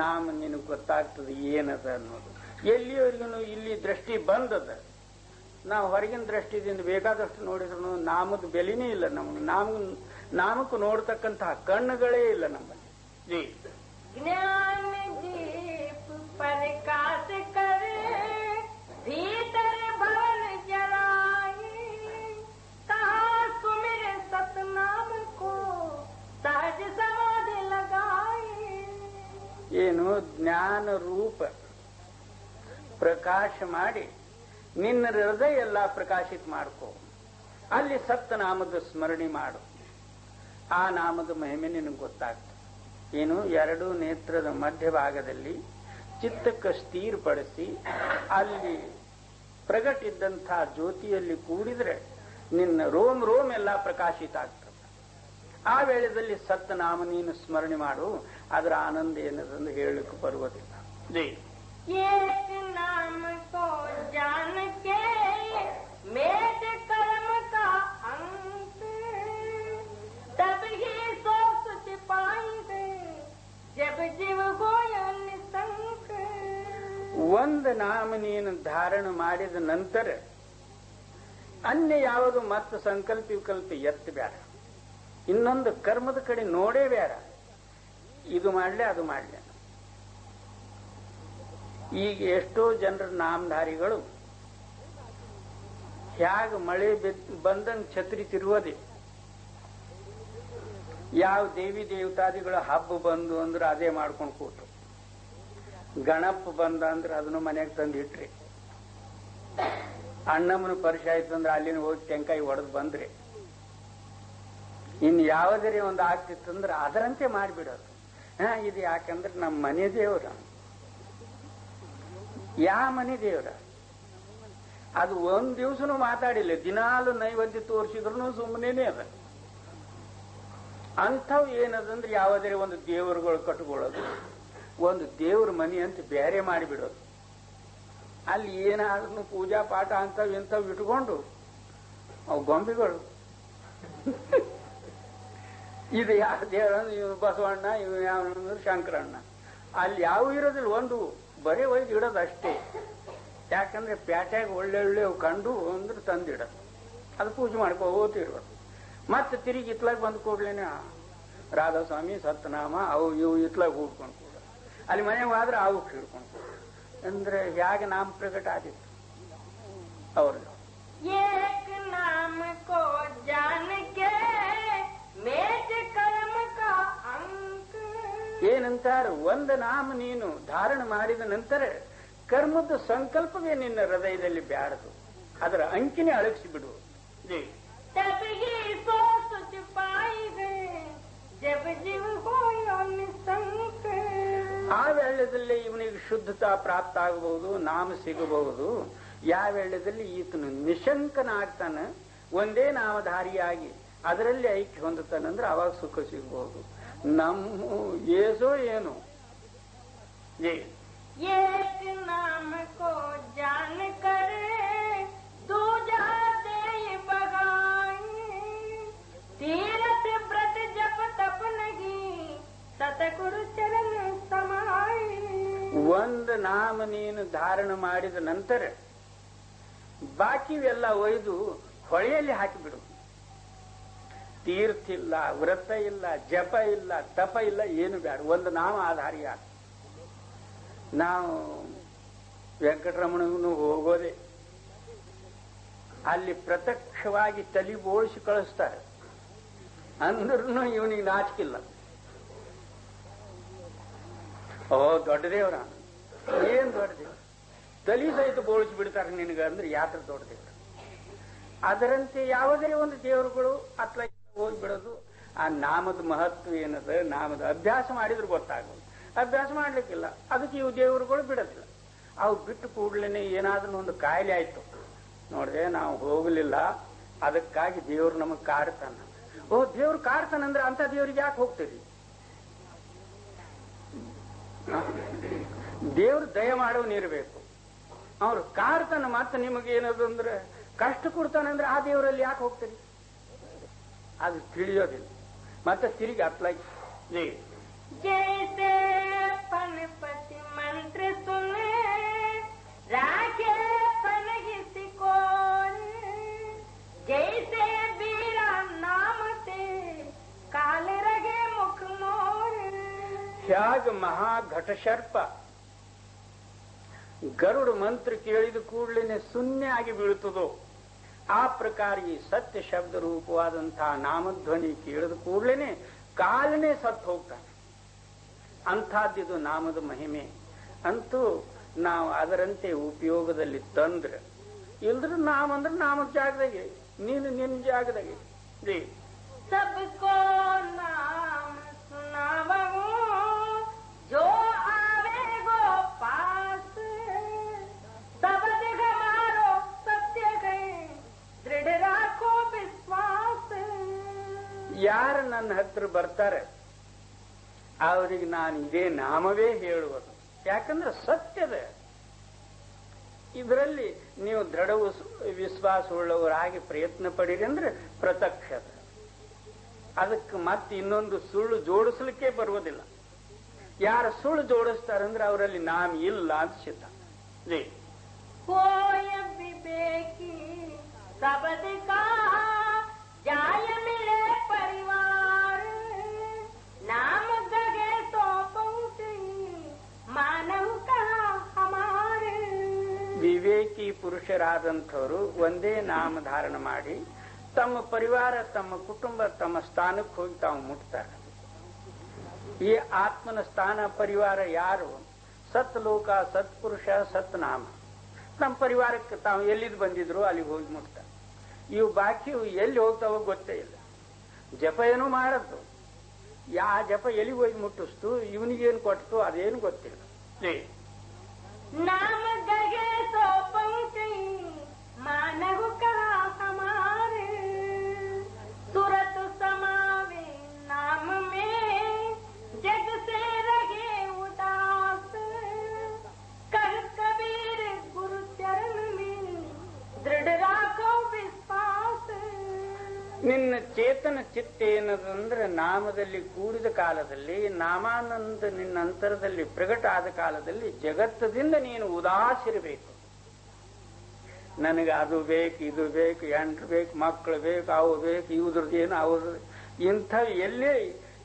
ನಾಮ ನಿನಗೆ ಗೊತ್ತಾಗ್ತದೆ ಏನದ ಅನ್ನೋದು. ಎಲ್ಲಿಯವರೆಗೂ ಇಲ್ಲಿ ದೃಷ್ಟಿ ಬಂದದ, ನಾವು ಹೊರಗಿನ ದೃಷ್ಟಿದಿಂದ ಬೇಕಾದಷ್ಟು ನೋಡಿದ್ರು ನಾಮದ ಬೆಲೆನೇ ಇಲ್ಲ ನಮ್ಗೆ. ನಾಮಕ್ಕೂ ನೋಡ್ತಕ್ಕಂತಹ ಕಣ್ಣುಗಳೇ ಇಲ್ಲ ನಮ್ಮಲ್ಲಿ. ಜಿ ज्ञान दीप प्रकाश करे भीतर भवन जलाए कहा सुमिर सतनाम को सहज समाधि लगाए. ಏನು ಜ್ಞಾನ ರೂಪ ಪ್ರಕಾಶ ಮಾಡಿ ನಿನ್ನ ಹೃದಯ ಎಲ್ಲ ಪ್ರಕಾಶಿತ ಮಾಡ್ಕೋ. ಅಲ್ಲಿ ಸಪ್ತನಾಮದ ಸ್ಮರಣೆ ಮಾಡು. ಆ ನಾಮದ ಮಹಿಮೆ ನಿನಗೆ ಗೊತ್ತಾಗ್ತದೆ. ಏನು? ಎರಡು ನೇತ್ರದ ಮಧ್ಯಭಾಗದಲ್ಲಿ ಚಿತ್ತಕ್ಕೆ ಸ್ಥಿರಪಡಿಸಿ ಅಲ್ಲಿ ಪ್ರಗಟಿದ್ದಂಥ ಜ್ಯೋತಿಯಲ್ಲಿ ಕೂಡಿದ್ರೆ ನಿನ್ನ ರೋಮ್ ಎಲ್ಲ ಪ್ರಕಾಶಿತ ಆಗ್ತದೆ. ಆ ವೇಳೆಯಲ್ಲಿ ಸಪ್ತನಾಮ ನೀನು ಸ್ಮರಣೆ ಮಾಡು. ಅದರ ಆನಂದ ಏನದಂದು ಹೇಳಲಿಕ್ಕೆ ಬರುವುದಿಲ್ಲ. ಜೈ एक नाम को जान के मेट कर्म का अंत तब ही सो सुच पाएंगे जब जीव हो निसंक. ಒಂದು ನಾಮ ನೀನು ಧಾರಣ ಮಾಡಿದ ನಂತರ ಅನ್ಯ ಯಾವುದು ಮತ್ತು ಸಂಕಲ್ಪ ವಿಕಲ್ಪ ಎತ್ತ ಬೇಡ. ಇನ್ನೊಂದು ಕರ್ಮದ ಕಡೆ ನೋಡೇ ಬೇಡ. ಇದು ಮಾಡ್ಲೆ ಅದು ಮಾಡ್ಲೆ. ಈಗ ಎಷ್ಟೋ ಜನರ ನಾಮಧಾರಿಗಳು ಹ್ಯಾಗ ಮಳೆ ಬಂದಂಗೆ ಛತ್ರಿ ತಿರುವುದೇ. ಯಾವ ದೇವಿ ದೇವತಾದಿಗಳ ಹಬ್ಬ ಬಂದು ಅಂದ್ರೆ ಅದೇ ಮಾಡ್ಕೊಂಡು ಕೂತು. ಗಣಪ ಬಂದ ಅಂದ್ರೆ ಅದನ್ನು ಮನೆಗೆ ತಂದು ಇಟ್ರಿ. ಅಣ್ಣಮ್ಮನ ಪರಿಚಯ ಆಯ್ತು ಅಂದ್ರೆ ಅಲ್ಲಿನ ಹೋಗಿ ತೆಂಕಾಯಿ ಒಡೆದು ಬಂದ್ರಿ. ಇನ್ ಯಾವುದೇ ಒಂದು ಆಗ್ತಿತ್ತಂದ್ರೆ ಅದರಂತೆ ಮಾಡಿಬಿಡೋದು. ಇದು ಯಾಕಂದ್ರೆ ನಮ್ಮ ಮನೆ ದೇವ್ರ. ಯಾವ ಮನೆ ದೇವ್ರ? ಅದು ಒಂದ್ ದಿವಸನೂ ಮಾತಾಡಿಲ್ಲ. ದಿನಾಲು ನೈವೇದ್ಯ ತೋರಿಸಿದ್ರು ಸುಮ್ಮನೇನೆ ಅದ. ಅಂಥವು ಏನದಂದ್ರೆ ಯಾವುದೇ ಒಂದು ದೇವರುಗಳು ಕಟ್ಕೊಳ್ಳೋದು, ಒಂದು ದೇವ್ರ ಮನೆ ಅಂತ ಬೇರೆ ಮಾಡಿಬಿಡೋದು. ಅಲ್ಲಿ ಏನಾದ್ರೂ ಪೂಜಾ ಪಾಠ ಅಂತವ್ ಇಂಥವು ಇಟ್ಕೊಂಡು ಅವು ಗೊಂಬೆಗಳು. ಇದು ಯಾವ ದೇವರ? ಇವ್ ಬಸವಣ್ಣ, ಇವ್ ಯಾವ ಶಂಕರಣ್ಣ. ಅಲ್ಲಿ ಯಾವ ಇರೋದಿಲ್ಲ, ಒಂದು ಬರೇ ಒಯ್ದು ಇಡೋದು ಅಷ್ಟೇ. ಯಾಕಂದ್ರೆ ಪ್ಯಾಟ್ಯಾಗ ಒಳ್ಳೆ ಕಂಡು ಅಂದ್ರೆ ತಂದಿಡೋದು, ಅದು ಪೂಜೆ ಮಾಡ್ಕೋತಿರ್ಬೋದು. ಮತ್ತೆ ತಿರುಗಿ ಇತ್ಲಾಗ ಬಂದು ಕೂಡ್ಲೇನೆ ರಾಧಾಸ್ವಾಮಿ ಸತ್ನಾಮ ಅವು ಇವು ಇತ್ಲಾಗ ಹೂಡ್ಕೊಂಡು ಕೂಡ ಅಲ್ಲಿ ಮನೆಗೆ ಹೋದ್ರೆ ಅವು ಹಿಡ್ಕೊಂಡು ಕೂಡ ಅಂದ್ರೆ ಹೇಗೆ ನಾಮ ಪ್ರಗಟ ಆದಿತ್ತು ಅವ್ರದ್ದು. एक नाम को जान के मेज कर्म का अंक ಏನಂತಾರ ಒಂದು ನಾಮ ನೀನು ಧಾರಣ ಮಾಡಿದ ನಂತರ ಕರ್ಮದ ಸಂಕಲ್ಪವೇ ನಿನ್ನ ಹೃದಯದಲ್ಲಿ ಬ್ಯಾಡದು, ಅದರ ಅಂಕಿನೇ ಅಳಗಿಸಿ ಬಿಡು. तब ही सो तुझ पाएंगे जब जीव हो निसंक. ಆ ವೇಳೆಯಲ್ಲಿ ಇವನಿಗೆ ಶುದ್ಧತಾ ಪ್ರಾಪ್ತ ಆಗಬಹುದು, ನಾಮ ಸಿಗಬಹುದು. ಯಾವ ವೇಳೆಯಲ್ಲಿ ಈತನು ನಿಶಂಕನಾಗ್ತಾನೆ, ಒಂದೇ ನಾಮಧಾರಿಯಾಗಿ ಅದರಲ್ಲಿ ಐಕ್ಯ ಹೊಂದುತ್ತಾನಂದ್ರೆ ಅವಾಗ ಸುಖ ಸಿಗಬಹುದು. ನಮ್ಮ ಏಸೋ ಏನು एक नाम को जान कर दूजा दे बगाए तीरथ व्रत जप तप लगी सतगुरु चरण समाए. ಒಂದು ನಾಮ ನೀನು ಧಾರಣ ಮಾಡಿದ ನಂತರ ಬಾಕಿವೆಲ್ಲ ಒಯ್ದು ಹೊಳೆಯಲ್ಲಿ ಹಾಕಿಬಿಡು. ತೀರ್ಥ ಇಲ್ಲ, ವ್ರತ ಇಲ್ಲ, ಜಪ ಇಲ್ಲ, ತಪ ಇಲ್ಲ, ಏನು ಬೇಡ, ಒಂದು ನಾಮ ಆಧಾರಿಯ. ನಾವು ವೆಂಕಟರಮಣಗೂ ಹೋಗೋದೆ ಅಲ್ಲಿ ಪ್ರತ್ಯಕ್ಷವಾಗಿ ತಲೆ ಬೋಳಿಸಿ ಕಳಿಸ್ತಾರೆ ಅಂದ್ರೂ ಇವನಿಗೆ ನಾಚಿಕಿಲ್ಲ. ಓ ದೊಡ್ಡ ದೇವ್ರ, ಏನ್ ದೊಡ್ಡ ದೇವ್ರ, ತಲೆ ಸಹಿತ ಬೋಳಿಸಿ ಬಿಡ್ತಾರೆ ನಿನಗೆ ಅಂದ್ರೆ ಯಾತ್ರ ದೊಡ್ಡ ದೇವ್ರ. ಅದರಂತೆ ಯಾವುದೇ ಒಂದು ದೇವರುಗಳು ಅತ್ಲ ಹೋಗ್ಬಿಡೋದು. ಆ ನಾಮದ ಮಹತ್ವ ಏನದ, ನಾಮದ ಅಭ್ಯಾಸ ಮಾಡಿದ್ರೆ ಗೊತ್ತಾಗೋದು. ಅಭ್ಯಾಸ ಮಾಡ್ಲಿಕ್ಕಿಲ್ಲ, ಅದಕ್ಕೆ ಇವು ದೇವರುಗಳು ಬಿಡೋದಿಲ್ಲ. ಅವು ಬಿಟ್ಟು ಕೂಡ್ಲೇನೆ ಏನಾದ್ರೂ ಒಂದು ಕಾಯಿಲೆ ಆಯ್ತು ನೋಡ್ರೆ ನಾವು ಹೋಗ್ಲಿಲ್ಲ, ಅದಕ್ಕಾಗಿ ದೇವ್ರು ನಮಗ್ ಕಾಡ್ತಾನ. ಓ ದೇವ್ರು ಕಾಡ್ತಾನಂದ್ರೆ ಅಂತ ದೇವ್ರಿಗೆ ಯಾಕೆ ಹೋಗ್ತೀರಿ? ದೇವ್ರು ದಯ ಮಾಡೋನಿರ್ಬೇಕು. ಅವ್ರು ಕಾಡ್ತಾನ ಮತ್ತೆ ನಿಮಗೆ ಏನದು ಅಂದ್ರೆ ಕಷ್ಟ ಕೊಡ್ತಾನಂದ್ರೆ ಆ ದೇವರಲ್ಲಿ ಯಾಕೆ ಹೋಗ್ತೀರಿ? ಅದು ತಿಳಿಯೋದಿಲ್ಲ. ಮತ್ತೆ ತಿರುಗಿ ಅತ್ಲಾಗಿ जैसे पनपति मंत्र सुने राखे पन को जैसे बीरा नाम ते काल रगे मुख मोर. ಹೇಗ ಮಹಾ ಘಟಶರ್ಪ ಗರುಡ ಮಂತ್ರ ಕೇಳಿದ ಕೂಡಲೇ ಶೂನ್ಯ ಆಗಿ ಬೀಳುತ್ತದೋ ಆ ಪ್ರಕಾರ ಈ ಸತ್ಯ ಶಬ್ದ ರೂಪವಾದಂತಹ ನಾಮಧ್ವನಿ ಕೇಳಿದ ಕೂಡಲೇ ಕಾಲನೇ ಸತ್ತು ಹೋಗ್ತಾನೆ. ಅಂಥದ್ದಿದು ನಾಮದ ಮಹಿಮೆ. ಅಂತೂ ನಾವು ಅದರಂತೆ ಉಪಯೋಗದಲ್ಲಿ ತಂದ್ರೆ, ಇಲ್ದ್ರೆ ನಾವಂದ್ರೆ ನಾಮದ ಜಾಗದಾಗೆ, ನೀನು ನಿನ್ನ ಜಾಗದಾಗೆ. सबको नाम सुनावो जो आवे गो पास सबद हमारो सत्य गए दृढ़ राखो विश्वास. ಯಾರು ನನ್ನ ಹತ್ರ ಬರ್ತಾರೆ ಅವರಿಗೆ ನಾನು ಇದೇ ನಾಮವೇ ಹೇಳುವುದು. ಯಾಕಂದ್ರೆ ಸತ್ಯದ ಇದರಲ್ಲಿ ನೀವು ದೃಢ ವಿಶ್ವಾಸವುಳ್ಳವರಾಗಿ ಪ್ರಯತ್ನ ಪಡಿರಿ ಅಂದ್ರೆ ಪ್ರತ್ಯಕ್ಷದ. ಅದಕ್ಕೆ ಮತ್ತೆ ಇನ್ನೊಂದು ಸುಳ್ಳು ಜೋಡಿಸ್ಲಿಕ್ಕೆ ಬರುವುದಿಲ್ಲ. ಯಾರು ಸುಳ್ಳು ಜೋಡಿಸ್ತಾರಂದ್ರೆ ಅವರಲ್ಲಿ ನಾಮ ಇಲ್ಲ ಅಂತ ಸಿದ್ಧ. कोय विवेकी सबद का जाय मिले परिवार नाम गगे तो पहुंचे मानव का हमारे. ವಿವೇಕಿ ಪುರುಷರಾದಂಥವರು ಒಂದೇ ನಾಮ ಧಾರಣ ಮಾಡಿ ತಮ್ಮ ಪರಿವಾರ, ತಮ್ಮ ಕುಟುಂಬ, ತಮ್ಮ ಸ್ಥಾನಕ್ಕೆ ಹೋಗಿ ತಾವು ಮುಟ್ತಾರೆ. ಈ ಆತ್ಮನ ಸ್ಥಾನ ಪರಿವಾರ ಯಾರು? ಸತ್ಲೋಕ, ಸತ್ಪುರುಷ, ಸತ್ನಾಮ. ನಮ್ಮ ಪರಿವಾರಕ್ಕೆ ತಾವು ಎಲ್ಲಿದ್ದು ಬಂದಿದ್ರು ಅಲ್ಲಿಗೆ ಹೋಗಿ ಮುಟ್ತಾರೆ. ಇವು ಬಾಕಿ ಎಲ್ಲಿ ಹೋಗ್ತಾವೋ ಗೊತ್ತೇ ಇಲ್ಲ. ಜಪ ಏನೋ ಮಾಡದ್ದು, ಯಾ ಜಪ ಎಲ್ಲಿಗೆ ಹೋಗಿ ಮುಟ್ಟಿಸ್ತು, ಇವನಿಗೇನು ಕೊಟ್ಟು ಅದೇನು ಗೊತ್ತಿಲ್ಲ. नाम गगे तो पहुंचे मानव का हमारे सुरत समावे नाम में जग से रगे उदास कर कबीर गुरु चरण में दृढ़ राखो विश्वास. ನಿನ್ನ ಚೇತನ ಚಿತ್ತ ಏನದಂದ್ರೆ ನಾಮದಲ್ಲಿ ಕೂಡಿದ ಕಾಲದಲ್ಲಿ, ನಾಮಾನಂದ ನಿನ್ನ ಅಂತರದಲ್ಲಿ ಪ್ರಗಟ ಆದ ಕಾಲದಲ್ಲಿ ಜಗತ್ತದಿಂದ ನೀನು ಉದಾಸಿರಬೇಕು. ನನಗೆ ಅದು ಬೇಕು, ಇದು ಬೇಕು, ಎಂಟ್ರು ಬೇಕು, ಮಕ್ಕಳು ಬೇಕು, ಅವು ಬೇಕು, ಇವ್ರದ್ದೇನು ಅವ್ರ ಇಂಥ ಎಲ್ಲೇ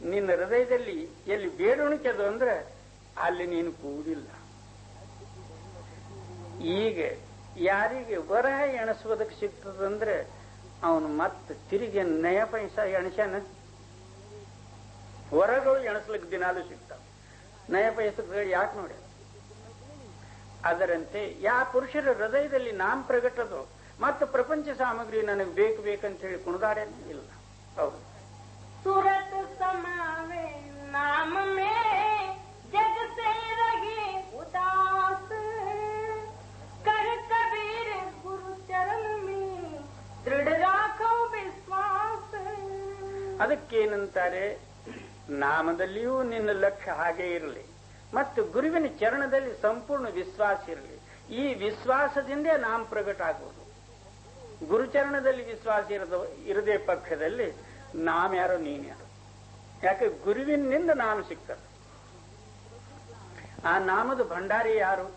ನಿನ್ನ ಹೃದಯದಲ್ಲಿ ಎಲ್ಲಿ ಬೇಡೋಣಿಕೆ ಅದು ಅಂದ್ರೆ ಅಲ್ಲಿ ನೀನು ಕೂಡಿಲ್ಲ. ಈಗ ಯಾರಿಗೆ ವರಹ ಎಣಿಸೋದಕ್ಕೆ ಸಿಗ್ತದಂದ್ರೆ ಅವನು ಮತ್ತೆ ತಿರುಗಿ ನಯ ಪೈಸ ಎಣಸ್ಯಾನ. ವರಗಳು ಎಣಸ್ಲಿಕ್ಕೆ ದಿನಾಲು ಸಿಗ್ತಾವ, ನಯ ಪೈಸಗಳು ಯಾಕೆ ನೋಡಿ. ಅದರಂತೆ ಯಾ ಪುರುಷರ ಹೃದಯದಲ್ಲಿ ನಾಮ್ ಪ್ರಗಟದು ಮತ್ತು ಪ್ರಪಂಚ ಸಾಮಗ್ರಿ ನನಗೆ ಬೇಕು ಬೇಕಂತ ಹೇಳಿ ಕುಣಿದಾಡೇನು ಇಲ್ಲ. ಹೌದು, सूरत समावे नाम में जग से रहे उदास, कर कबीर गुरु चरण में दृढ़ राखो विश्वास. ಅದಕ್ಕೇನಂತಾರೆ, ನಾಮದಲ್ಲಿಯೂ ನಿನ್ನ ಲಕ್ಷ್ಯ ಹಾಗೆ ಇರಲಿ ಮತ್ತು ಗುರುವಿನ ಚರಣದಲ್ಲಿ ಸಂಪೂರ್ಣ ವಿಶ್ವಾಸ ಇರಲಿ. ಈ ವಿಶ್ವಾಸದಿಂದ ನಾಮ ಪ್ರಗಟ ಆಗುವುದು. ಗುರುಚರಣದಲ್ಲಿ ವಿಶ್ವಾಸ ಇರದೇ ಪಕ್ಷದಲ್ಲಿ ನಾಮ ಯಾರೋ ನೀನ್ ಯಾರು. ಯಾಕೆ ಗುರುವಿನಿಂದ ನಾಮ ಸಿಗ್ತದೆ. ಆ ನಾಮದ ಭಂಡಾರಿ ಯಾರು,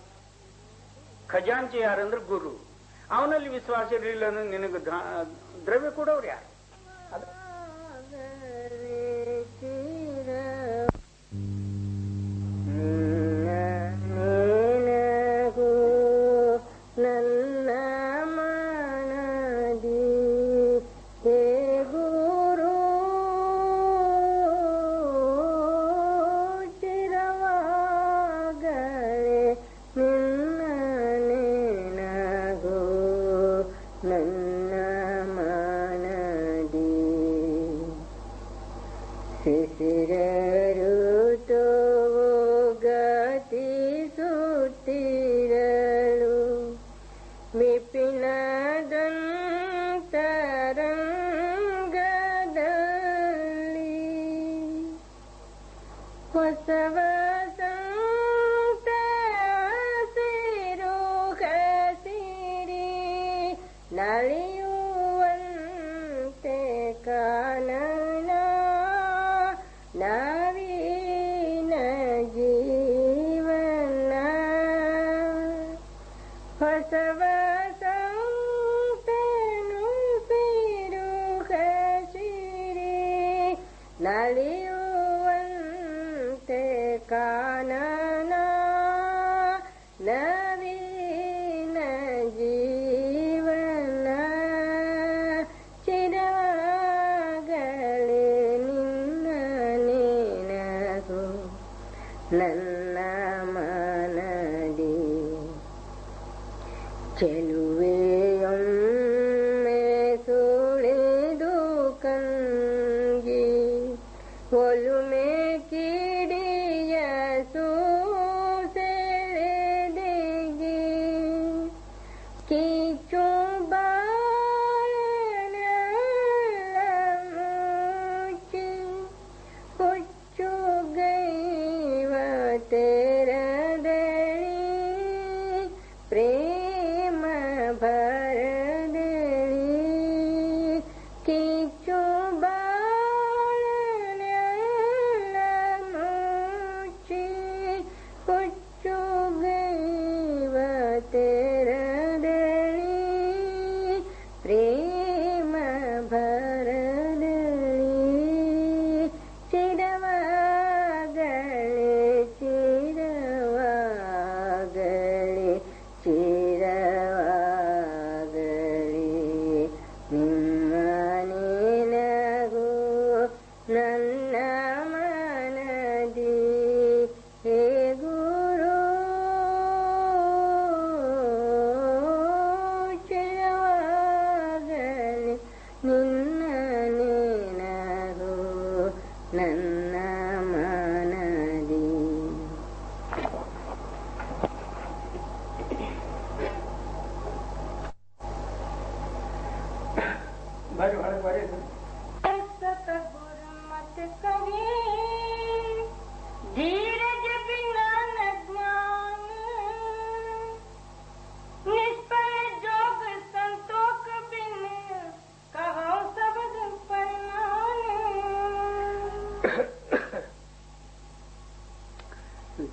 ಖಜಾಂಚಿ ಯಾರಂದ್ರೆ ಗುರು. ಅವನಲ್ಲಿ ವಿಶ್ವಾಸ ಇರಲಿಲ್ಲ ಅಂದ್ರೆ ನಿನಗೆ ದ್ರವ್ಯ ಕೊಡೋರು ಯಾರು?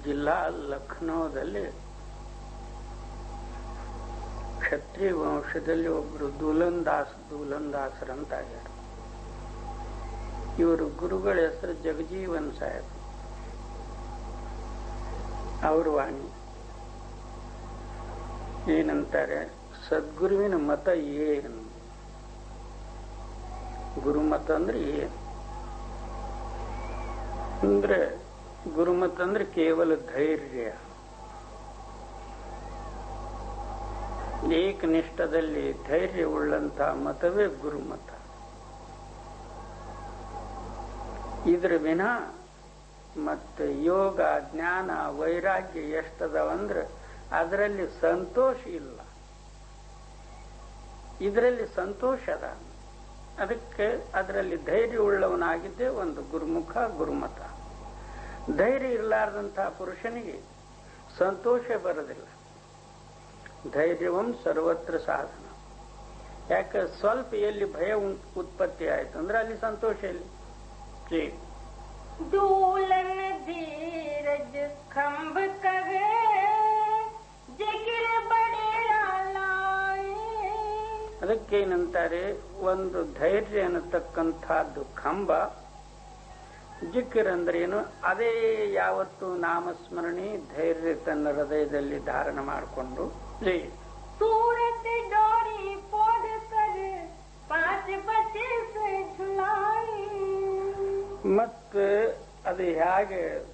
ಜಿಲ್ಲಾ ಲಖನೌದಲ್ಲಿ ಕ್ಷತ್ರಿಯ ವಂಶದಲ್ಲಿ ಒಬ್ರು ದೂಲನ್ ದಾಸರಂತ ಆಗ್ಯಾರ. ಇವರು ಗುರುಗಳ ಹೆಸರು ಜಗಜೀವನ್ ಸಾಹೇಬ್. ಅವ್ರ ವಾಣಿ ಏನಂತಾರೆ, ಸದ್ಗುರುವಿನ ಮತ ಏನು? ಗುರುಮತ ಅಂದ್ರೆ ಏನು ಅಂದ್ರೆ, ಗುರುಮತ ಅಂದ್ರೆ ಕೇವಲ ಧೈರ್ಯ. ಏಕನಿಷ್ಠದಲ್ಲಿ ಧೈರ್ಯ ಉಳ್ಳಂತಹ ಮತವೇ ಗುರುಮತ. ಇದ್ರ ವಿನ ಮತ್ತೆ ಯೋಗ, ಜ್ಞಾನ, ವೈರಾಗ್ಯ ಎಷ್ಟದವಂದ್ರೆ ಅದರಲ್ಲಿ ಸಂತೋಷ ಇಲ್ಲ. ಇದರಲ್ಲಿ ಸಂತೋಷ ಅದ. ಅದಕ್ಕೆ ಅದರಲ್ಲಿ ಧೈರ್ಯ ಉಳ್ಳವನಾಗಿದ್ದೇ ಒಂದು ಗುರುಮುಖ, ಗುರುಮತ. ಧೈರ್ಯ ಇರಲಾರ್ದಂತಹ ಪುರುಷನಿಗೆ ಸಂತೋಷ ಬರೋದಿಲ್ಲ. ಧೈರ್ಯವಂ ಸರ್ವತ್ರ ಸಾಧನ. ಯಾಕೆ ಸ್ವಲ್ಪ ಎಲ್ಲಿ ಭಯ ಉತ್ಪತ್ತಿ ಆಯ್ತು ಅಂದ್ರೆ ಅಲ್ಲಿ ಸಂತೋಷ ಎಲ್ಲಿ? दूलन धीरज खंभ कहे ಜಿಗಿರ ಬಡೆ ಲಾಯೆ. ಅದಕ್ಕೇನಂತಾರೆ, ಒಂದು ಧೈರ್ಯ ಅನ್ನತಕ್ಕಂಥದ್ದು ಕಂಬ. ಜಿಕ್ಕಿರ್ ಅಂದ್ರೆ ಏನು? ಅದೇ ಯಾವತ್ತು ನಾಮಸ್ಮರಣೆ ಧೈರ್ಯ ತನ್ನ ಹೃದಯದಲ್ಲಿ ಧಾರಣ ಮಾಡಿಕೊಂಡು सूरत डोरी पोद कर पांच बचे से झुलाई. ಮತ್ತೆ ಅದು ಹೇಗೆ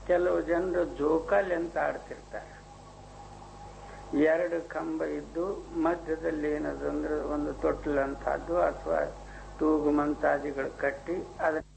ಕೆಲವು ಜನರು ಜೋಕಾಲಿ ಅಂತ ಆಡ್ತಿರ್ತಾರೆ. ಎರಡು ಕಂಬ ಇದ್ದು ಮಧ್ಯದಲ್ಲಿ ಏನದಂದ್ರೆ ಒಂದು ತೊಟ್ಲಂತಹದ್ದು ಅಥವಾ ತೂಗು ಮಂತಾದಿಗಳು ಕಟ್ಟಿ ಅದನ್ನ